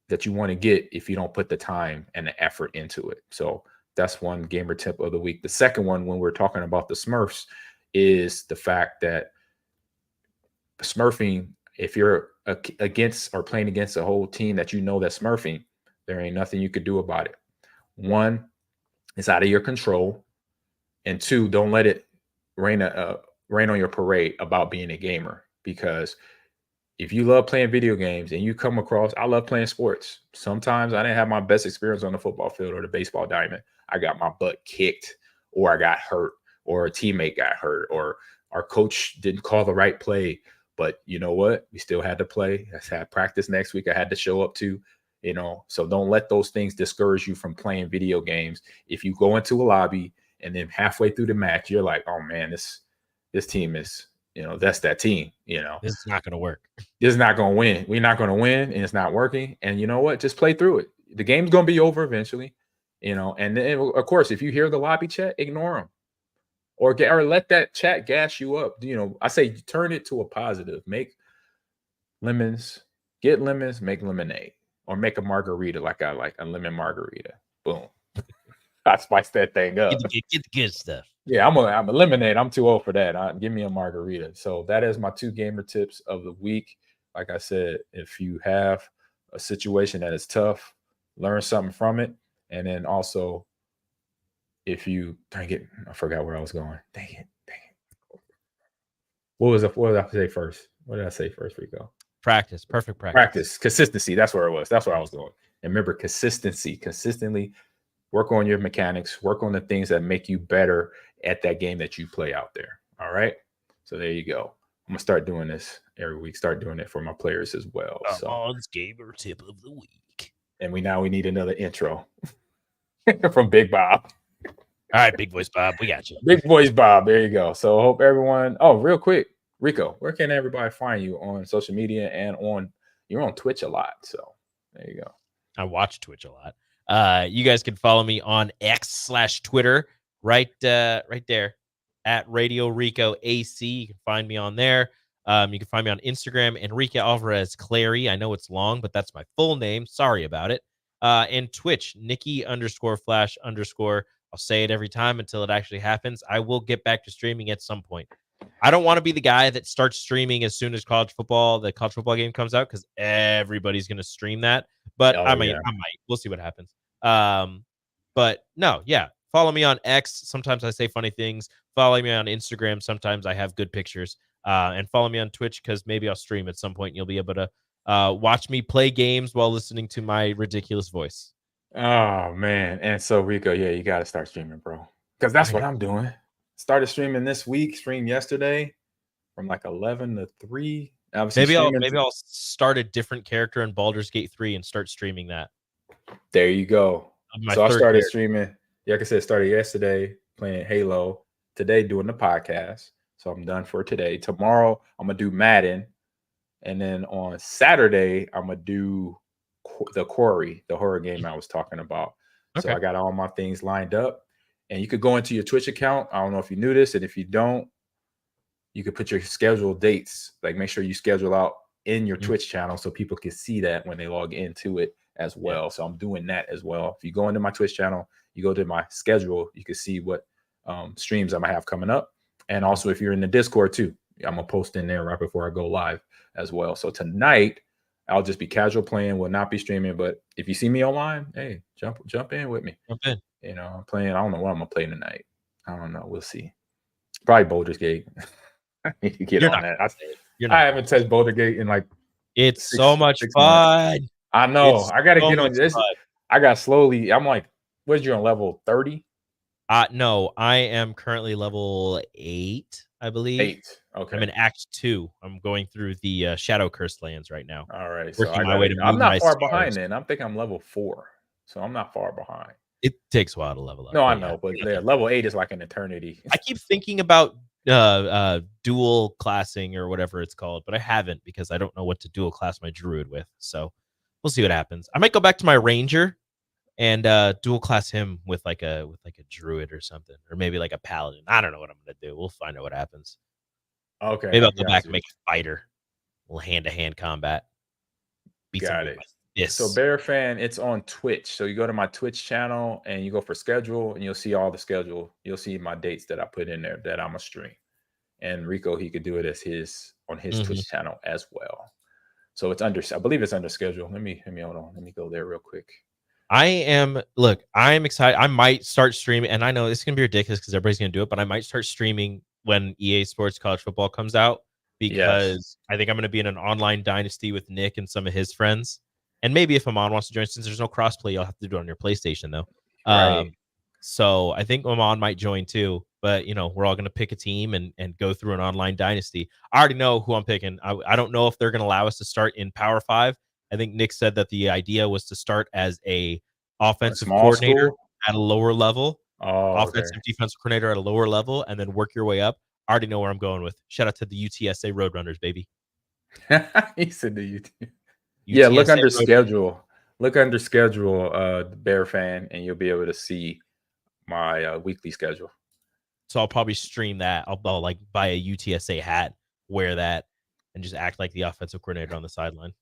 that you want to get if you don't put the time and the effort into it. So that's one gamer tip of the week. The second one, when we're talking about the Smurfs, is the fact that smurfing, if you're against or playing against a whole team that that's smurfing, there ain't nothing you could do about it. One, it's out of your control. And two, don't let it rain on your parade about being a gamer. Because if you love playing video games and you come across, I love playing sports. Sometimes I didn't have my best experience on the football field or the baseball diamond. I got my butt kicked, or I got hurt, or a teammate got hurt, or our coach didn't call the right play. But you know what? We still had to play. I had practice next week. I had to show up to, so don't let those things discourage you from playing video games. If you go into a lobby and then halfway through the match, you're like, oh man, this team is, that's that team, This is not going to work. This is not going to win. We're not going to win, and it's not working. And you know what? Just play through it. The game's going to be over eventually, and then of course, if you hear the lobby chat, ignore them. Or let that chat gas you up. I say turn it to a positive. Make lemons, get lemons, make lemonade, or make a margarita like I like, a lemon margarita. Boom. I spice that thing up. Get the good stuff. Yeah, I'm a lemonade. I'm too old for that. Give me a margarita. So that is my 2 gamer tips of the week. Like I said, if you have a situation that is tough, learn something from it. And then also, if you I forgot where I was going. Dang it. What did I say first? What did I say first, Rico? Practice. Perfect practice. Practice. Consistency. That's where it was. That's where I was going. And remember, consistency. Consistently work on your mechanics. Work on the things that make you better at that game that you play out there. All right. So there you go. I'm gonna start doing this every week. Start doing it for my players as well. Ahman's gamer tip of the week. And we need another intro from Big Bob. All right, Big Voice Bob, we got you. Big Voice Bob. There you go. So I hope everyone. Oh, real quick, Rico, where can everybody find you on social media and you're on Twitch a lot. So there you go. I watch Twitch a lot. You guys can follow me on X/Twitter. Right there at Radio Rico AC. You can find me on there. You can find me on Instagram, Enrique Alvarez Clary. I know it's long, but that's my full name. Sorry about it. And Twitch, Nikki_Flash_. I'll say it every time until it actually happens. I will get back to streaming at some point. I don't want to be the guy that starts streaming as soon as the college football game comes out, because everybody's going to stream that. But I might. We'll see what happens. But no, yeah. Follow me on X. Sometimes I say funny things. Follow me on Instagram. Sometimes I have good pictures. And follow me on Twitch, because maybe I'll stream at some point and you'll be able to watch me play games while listening to my ridiculous voice. Oh, man. And so, Rico, yeah, you got to start streaming, bro. Because that's what I'm doing. Started streaming this week. Streamed yesterday from like 11 to 3. Maybe I'll start a different character in Baldur's Gate 3 and start streaming that. There you go. So I started streaming. Like I said, started yesterday playing Halo. Today doing the podcast. So I'm done for today. Tomorrow I'm gonna do Madden, and then on Saturday I'm gonna do the Quarry, the horror game I was talking about. Okay. So I got all my things lined up, and you could go into your Twitch account. I don't know if you knew this, and if you don't, you could put your scheduled dates. Like make sure you schedule out in your Twitch channel so people can see that when they log into it as well. Yeah. So I'm doing that as well. If you go into my Twitch channel, you go to my schedule, you can see what streams I'm gonna have coming up. And also if you're in the Discord too, I'm gonna post in there right before I go live as well. So tonight I'll just be casual playing, will not be streaming. But if you see me online, hey, jump in with me. Jump in. I'm playing. I don't know what I'm gonna play tonight. I don't know. We'll see. Probably Baldur's Gate. I need to get You're on not that. You're I not haven't touched Baldur's Gate in like It's six so much 6 months. fun. I know. It's I got to so get on much this. fun. I got slowly. I'm like, what, you're on level 30? No, I am currently level 8, I believe. 8. Okay. I'm in Act 2. I'm going through the Shadow Cursed lands right now. All right. So Working my way to I'm not Moonrise far Stars. behind then. I'm thinking I'm level 4. So I'm not far behind. It takes a while to level up. No, I know, but level 8 is like an eternity. I keep thinking about dual classing or whatever it's called, but I haven't because I don't know what to dual class my druid with. So we'll see what happens. I might go back to my ranger and dual class him with like a druid or something, or maybe like a paladin. I don't know what I'm gonna do. We'll find out what happens. Okay. Maybe I'll go back and make a fighter. A little hand-to-hand combat. Got it. So Bear Fan, it's on Twitch. So you go to my Twitch channel and you go for schedule, and you'll see all the schedule. You'll see my dates that I put in there that I'm a stream. And Rico, he could do it as on his Twitch channel as well. So it's I believe it's under schedule. Let me hold on. Let me go there real quick. I'm excited. I might start streaming, and I know it's gonna be ridiculous because everybody's gonna do it, but I might start streaming when EA Sports College Football comes out, because I think I'm gonna be in an online dynasty with Nick and some of his friends. And maybe if Ahman wants to join, since there's no crossplay, you'll have to do it on your PlayStation though. Right. So I think Ahman might join too. But we're all gonna pick a team and go through an online dynasty. I already know who I'm picking. I don't know if they're gonna allow us to start in Power 5. I think Nick said that the idea was to start as a offensive coordinator at a lower level, offensive defensive coordinator at a lower level, and then work your way up. I already know where I'm going with. Shout out to the UTSA Roadrunners, baby. He said the UTSA. Yeah, look under schedule. Look under schedule, Bear Fan, and you'll be able to see my weekly schedule. So I'll probably stream that. I'll like buy a UTSA hat, wear that, and just act like the offensive coordinator on the sideline.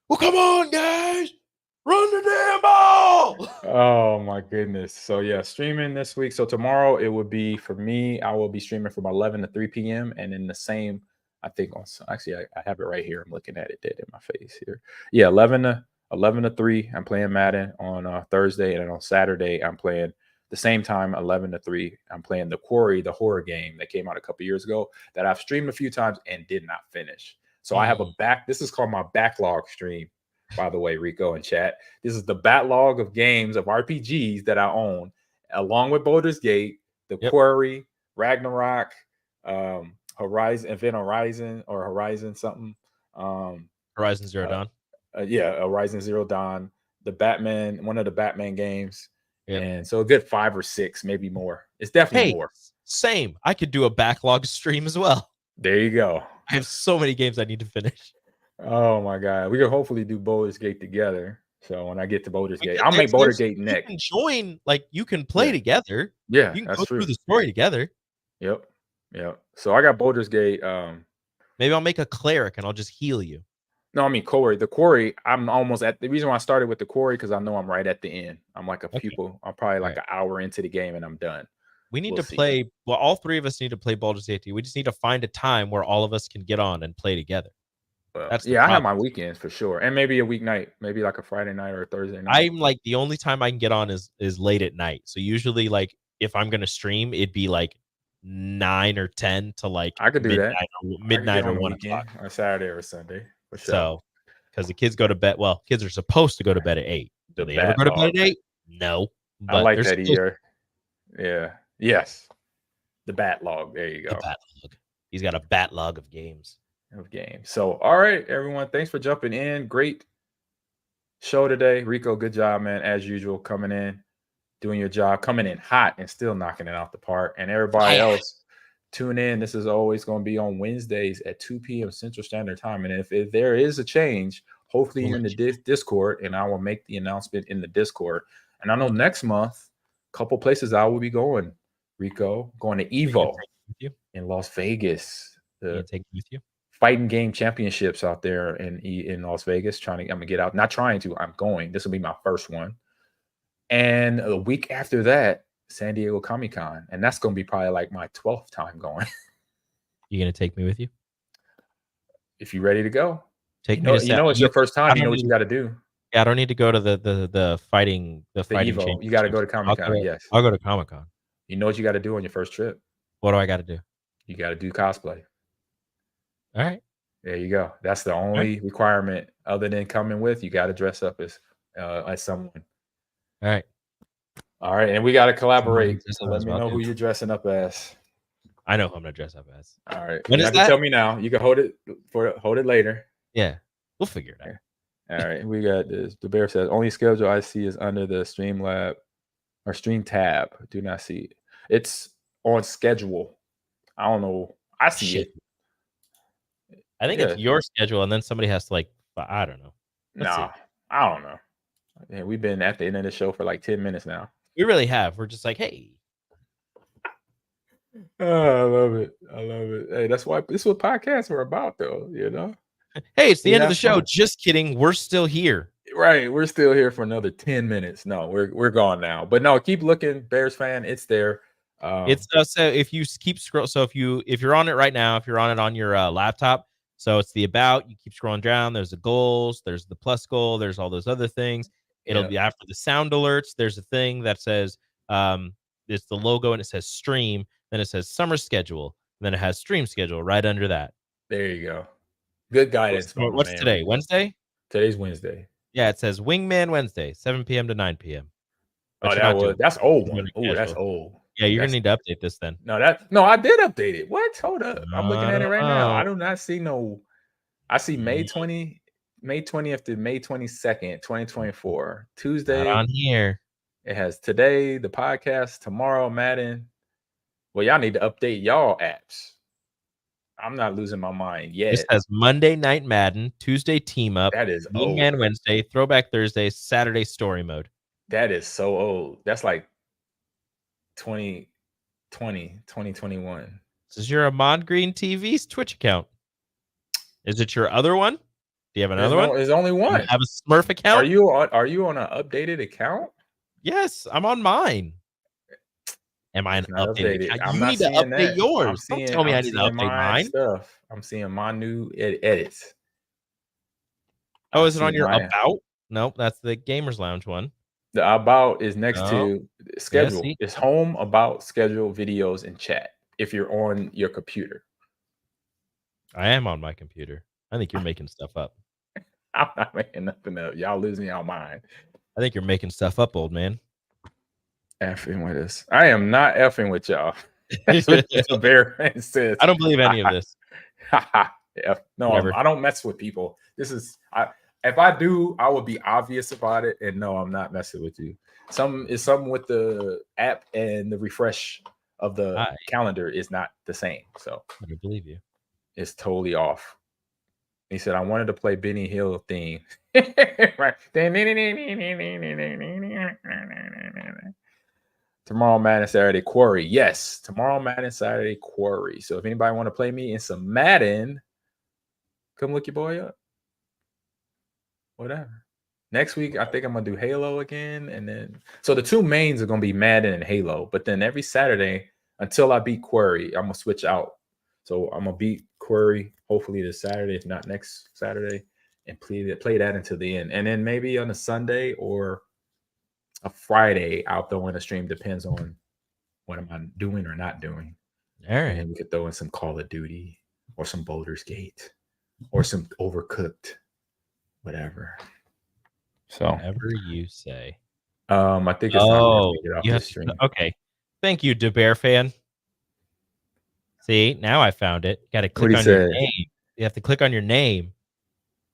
Well, come on, guys. Run the damn ball. Oh, my goodness. So, yeah, streaming this week. So tomorrow it would be, for me, I will be streaming from 11 to 3 p.m. And in the same, I think, actually, I have it right here. I'm looking at it dead in my face here. Yeah, 11 to 3, I'm playing Madden on Thursday. And then on Saturday, I'm playing the same time, 11 to 3. I'm playing The Quarry, the horror game that came out a couple years ago that I've streamed a few times and did not finish. So I have this is called my backlog stream, by the way, Rico and chat. This is the backlog of games of RPGs that I own, along with Baldur's Gate, The Quarry, Ragnarok, Horizon something. Horizon Zero Dawn. Horizon Zero Dawn, one of the Batman games. And so a good 5 or 6, maybe more. It's definitely more. Same. I could do a backlog stream as well. There you go. I have so many games I need to finish. Oh my God. We can hopefully do Baldur's Gate together. So when I get to Baldur's Gate, I'll make Baldur's Gate next. You can join, you can play together. Yeah, you can go through the story together. Yep. So I got Baldur's Gate. Maybe I'll make a cleric and I'll just heal you. No, I mean Quarry. The Quarry, I'm almost at the reason why I started with the Quarry, because I know I'm right at the end. I'm like I'm probably like an hour into the game and I'm done. We need to play. Well, all three of us need to play Baldur's Gate. We just need to find a time where all of us can get on and play together. Well, I have my weekends for sure, and maybe a weeknight, maybe like a Friday night or a Thursday night. I'm like, the only time I can get on is late at night. So usually, if I'm gonna stream, it'd be like 9 or 10 to I could do midnight or 1 o'clock on Saturday or Sunday. For sure. So, because the kids go to bed. Well, kids are supposed to go to bed at 8. Do they ever go to bed at 8? No. But I like that year. Yeah. Yes. The Batlog. There you go. The Batlog. He's got a Batlog of games. So, all right, everyone. Thanks for jumping in. Great show today. Rico, good job, man. As usual, coming in, doing your job, coming in hot and still knocking it out the park. And everybody else, tune in. This is always going to be on Wednesdays at 2 p.m. Central Standard Time. And if there is a change, hopefully you're in the Discord, and I will make the announcement in the Discord. And I know next month, a couple places I will be going. Rico, going to Evo in Las Vegas. Take me with you. Fighting game championships out there in Las Vegas. I'm gonna get out. Not trying to. I'm going. This will be my first one. And a week after that, San Diego Comic-Con, and that's gonna be probably like my 12th time going. You gonna take me with you? If you're ready to go, take me. It's your first time. You know what you got to do. Yeah, I don't need to go to the fighting Evo. You got to go to Comic-Con. Yes, I'll go to Comic-Con. You know what you got to do on your first trip. What do I got to do? You got to do cosplay. All right. There you go. That's the only requirement other than coming with. You got to dress up as someone. All right. All right, and we got to collaborate. Dress So up let as me well, know who too. you're dressing up as. I know who I'm gonna dress up as. All right. When You is have to that? tell me now. You can hold it later. Yeah, we'll figure it out. All right. We got this. The bear says only schedule I see is under the Streamlab or Stream tab. Do not see it. It's on schedule. I don't know. I see it. I think it's your schedule, and then somebody has to I don't know. I don't know. Yeah, we've been at the end of the show for like 10 minutes now. We really have. We're just like, hey. Oh, I love it. I love it. Hey, that's why this is what podcasts are about, though. You know. Hey, it's the end of the show. Fun. Just kidding. We're still here. Right. We're still here for another 10 minutes. No, we're gone now. But no, keep looking, Bears fan. It's there. It's so if you keep scroll. So if you're on it right now, if you're on it on your laptop, so it's the about. You keep scrolling down. There's the goals. There's the plus goal. There's all those other things. It'll be after the sound alerts. There's a thing that says it's the logo and it says stream. Then it says summer schedule. And then it has stream schedule right under that. There you go. Good guidance. What's today? Wednesday? Today's Wednesday. Yeah, it says Wingman Wednesday, 7 p.m. to 9 p.m. But that's old one. Oh, that's old. Yeah, you're gonna need to update this then. No, I did update it. What? Hold up. I'm looking at it right now. I do not see no. I see May 20th to May 22nd, 2024. Tuesday. Not on here. It has today, the podcast, tomorrow, Madden. Well, y'all need to update y'all apps. I'm not losing my mind yet. This has Monday Night Madden, Tuesday Team Up. That is Wingman Wednesday, Throwback Thursday, Saturday Story Mode. That is so old. That's like 2021. This is your Ahman Green TV's Twitch account. Is it your other one? Do you have another one? There's only one. You have a Smurf account? Are you on an updated account? Yes, I'm on mine. Am I an updated account? You need to update yours. Don't tell me I need to update mine. Stuff. I'm seeing my new edits. Oh, is it on your about? Nope, that's the Gamers Lounge one. The about is next to schedule. Yeah, it's home, about, schedule, videos, and chat. If you're on your computer. I am on my computer. I think you're making stuff up. I'm not making nothing up. Y'all losing y'all mind. I think you're making stuff up, old man. Effing with us. I am not effing with y'all. That's what the bear says. I don't believe any of this. Yeah. No, I don't mess with people. This is if I do, I would be obvious about it. And no, I'm not messing with you. Something with the app and the refresh of the calendar is not the same. So I don't believe you. It's totally off. He said, I wanted to play Benny Hill theme. Right. Tomorrow, Madden, Saturday, Quarry. Yes, tomorrow, Madden, Saturday, Quarry. So if anybody want to play me in some Madden, come look your boy up. Whatever. Next week, I think I'm going to do Halo again. And then, so the two mains are going to be Madden and Halo. But then every Saturday, until I beat Quarry, I'm going to switch out. So I'm going to beat Quarry, hopefully this Saturday, if not next Saturday, and play that until the end. And then maybe on a Sunday or a Friday, I'll throw in a stream. Depends on what am I doing or not doing. All right. And we could throw in some Call of Duty or some Baldur's Gate or some Overcooked, whatever. So whatever you say. I think it's time to get off this stream. Okay. Thank you, DeBear fan. See, now I found it. Got to click on your name. You have to click on your name,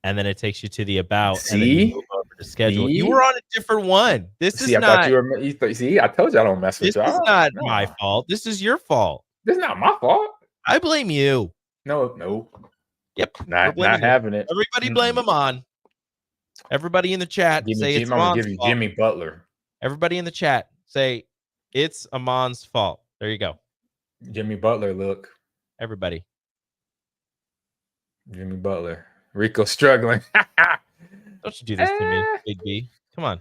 and then it takes you to the about. See? And then you move over to schedule. See? You were on a different one. This is I not. Thought you were, see, I told you I don't mess with y'all. This is not my fault. This is your fault. This is not my fault. I blame you. No. Yep. Not having it. Everybody blame Ahman. Everybody in the chat say it's Ahman's give you fault. Jimmy Butler. Everybody in the chat say it's Ahman's fault. There you go. Jimmy Butler, look. Everybody. Jimmy Butler. Rico struggling. Don't you do this to me, Big B. Come on.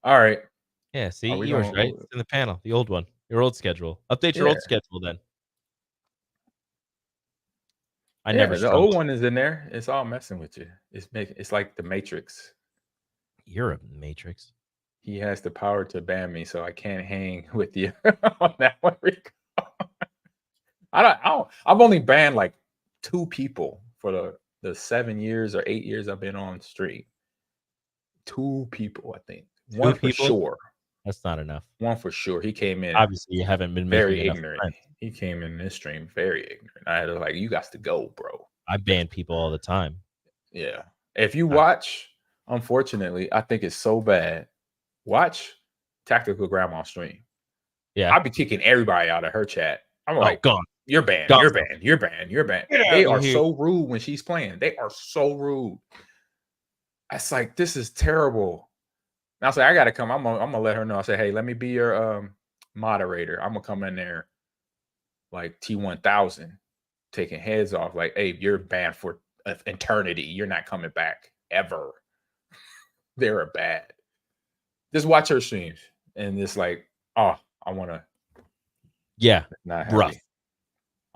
All right. Yeah, see, yours, right? It's in the panel, the old one. Your old schedule. Update your old schedule then. The old one is in there. It's all messing with you. It's like the Matrix. You're a Matrix. He has the power to ban me, so I can't hang with you on that one, Rico. I've only banned like 2 people for the 7 years or 8 years I've been on stream. 2 people, I think. 2 One for people? sure. That's not enough. One for sure. He came in Obviously, you haven't been very making enough ignorant. friends. He came in this stream very ignorant. I had to like, you got to go, bro. I ban people all the time. Yeah. If you watch, unfortunately, I think it's so bad. Watch Tactical Grandma stream. Yeah. I'll be kicking everybody out of her chat. I'm like, gone. You're banned. Gone. You're banned. You're banned. You're banned. They are so rude when she's playing. They are so rude. It's like, this is terrible. And I was like, I gotta come. I'm gonna let her know. I said, hey, let me be your moderator. I'm gonna come in there like T1000, taking heads off. Like, hey, you're banned for eternity. You're not coming back ever. They're bad. Just watch her streams, and it's like, oh, I want to. Yeah, not rough.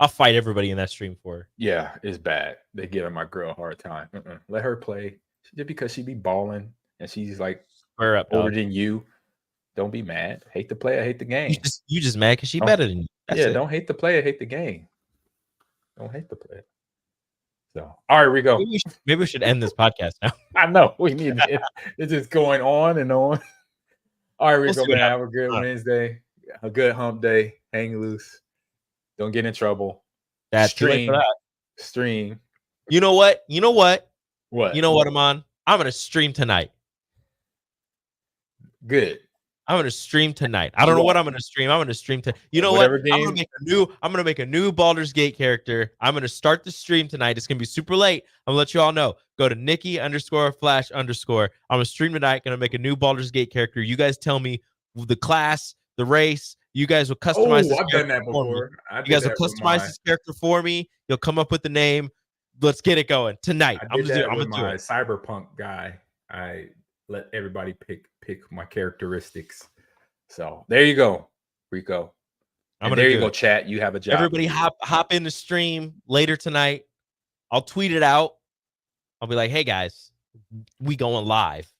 I'll fight everybody in that stream for her. Yeah, it's bad. They give my girl a hard time. Let her play. Just because she be balling and she's like older than you. Don't be mad. Hate the player, hate the game. You just mad because she better than you. That's it. Don't hate the player, hate the game. Don't hate the player. So, all right, Rico. Maybe we should end this podcast now. I know we need it. It's just going on and on. All right, Rico, man. Have a good Wednesday, a good hump day. Hang loose. Don't get in trouble. That's stream. Stream. You know what? What? You know what, Ahman? I'm gonna stream tonight. Good. I'm gonna stream tonight. I don't know what I'm gonna stream. I'm gonna stream to. You know what? Game. I'm gonna make a new Baldur's Gate character. I'm gonna start the stream tonight. It's gonna be super late. I'm gonna let you all know. Go to Nikki_Flash_. I'm gonna stream tonight. Gonna make a new Baldur's Gate character. You guys tell me the class, the race. You guys will customize. I've done that before. You guys will customize this character for me. You'll come up with the name. Let's get it going tonight. I'm gonna do it. Cyberpunk guy. I let everybody pick my characteristics. So there you go, Rico. There you go, chat. You have a job. Everybody hop in the stream later tonight. I'll tweet it out. I'll be like, hey guys, we going live.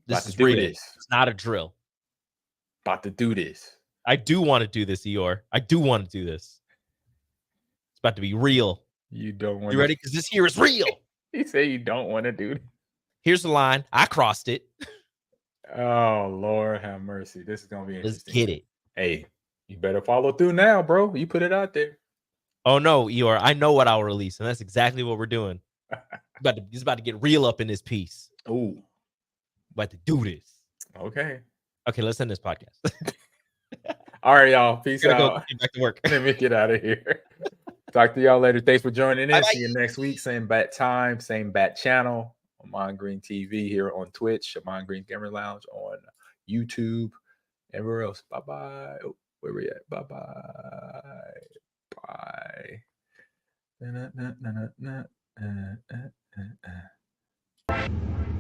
This is real. It's not a drill. About to do this. I do want to do this, Eeyore. I do want to do this. It's about to be real. You don't want. You ready? Because this here is real. You say you don't want to do it. Here's the line. I crossed it. Oh, Lord have mercy. This is going to be interesting. Let's get it. Hey, you better follow through now, bro. You put it out there. Oh, no, Eeyore. I know what I'll release, and that's exactly what we're doing. It's about to get real up in this piece. Ooh. About to do this. Okay. Okay, let's end this podcast. All right, y'all. Peace out. Get back to work. Let me get out of here. Talk to y'all later. Thanks for joining in. See you next week. Same bat time, same bat channel. Ahman Green TV here on Twitch. Ahman Green Gamer Lounge on YouTube. Everywhere else. Bye-bye. Oh, where we at? Bye-bye. Bye.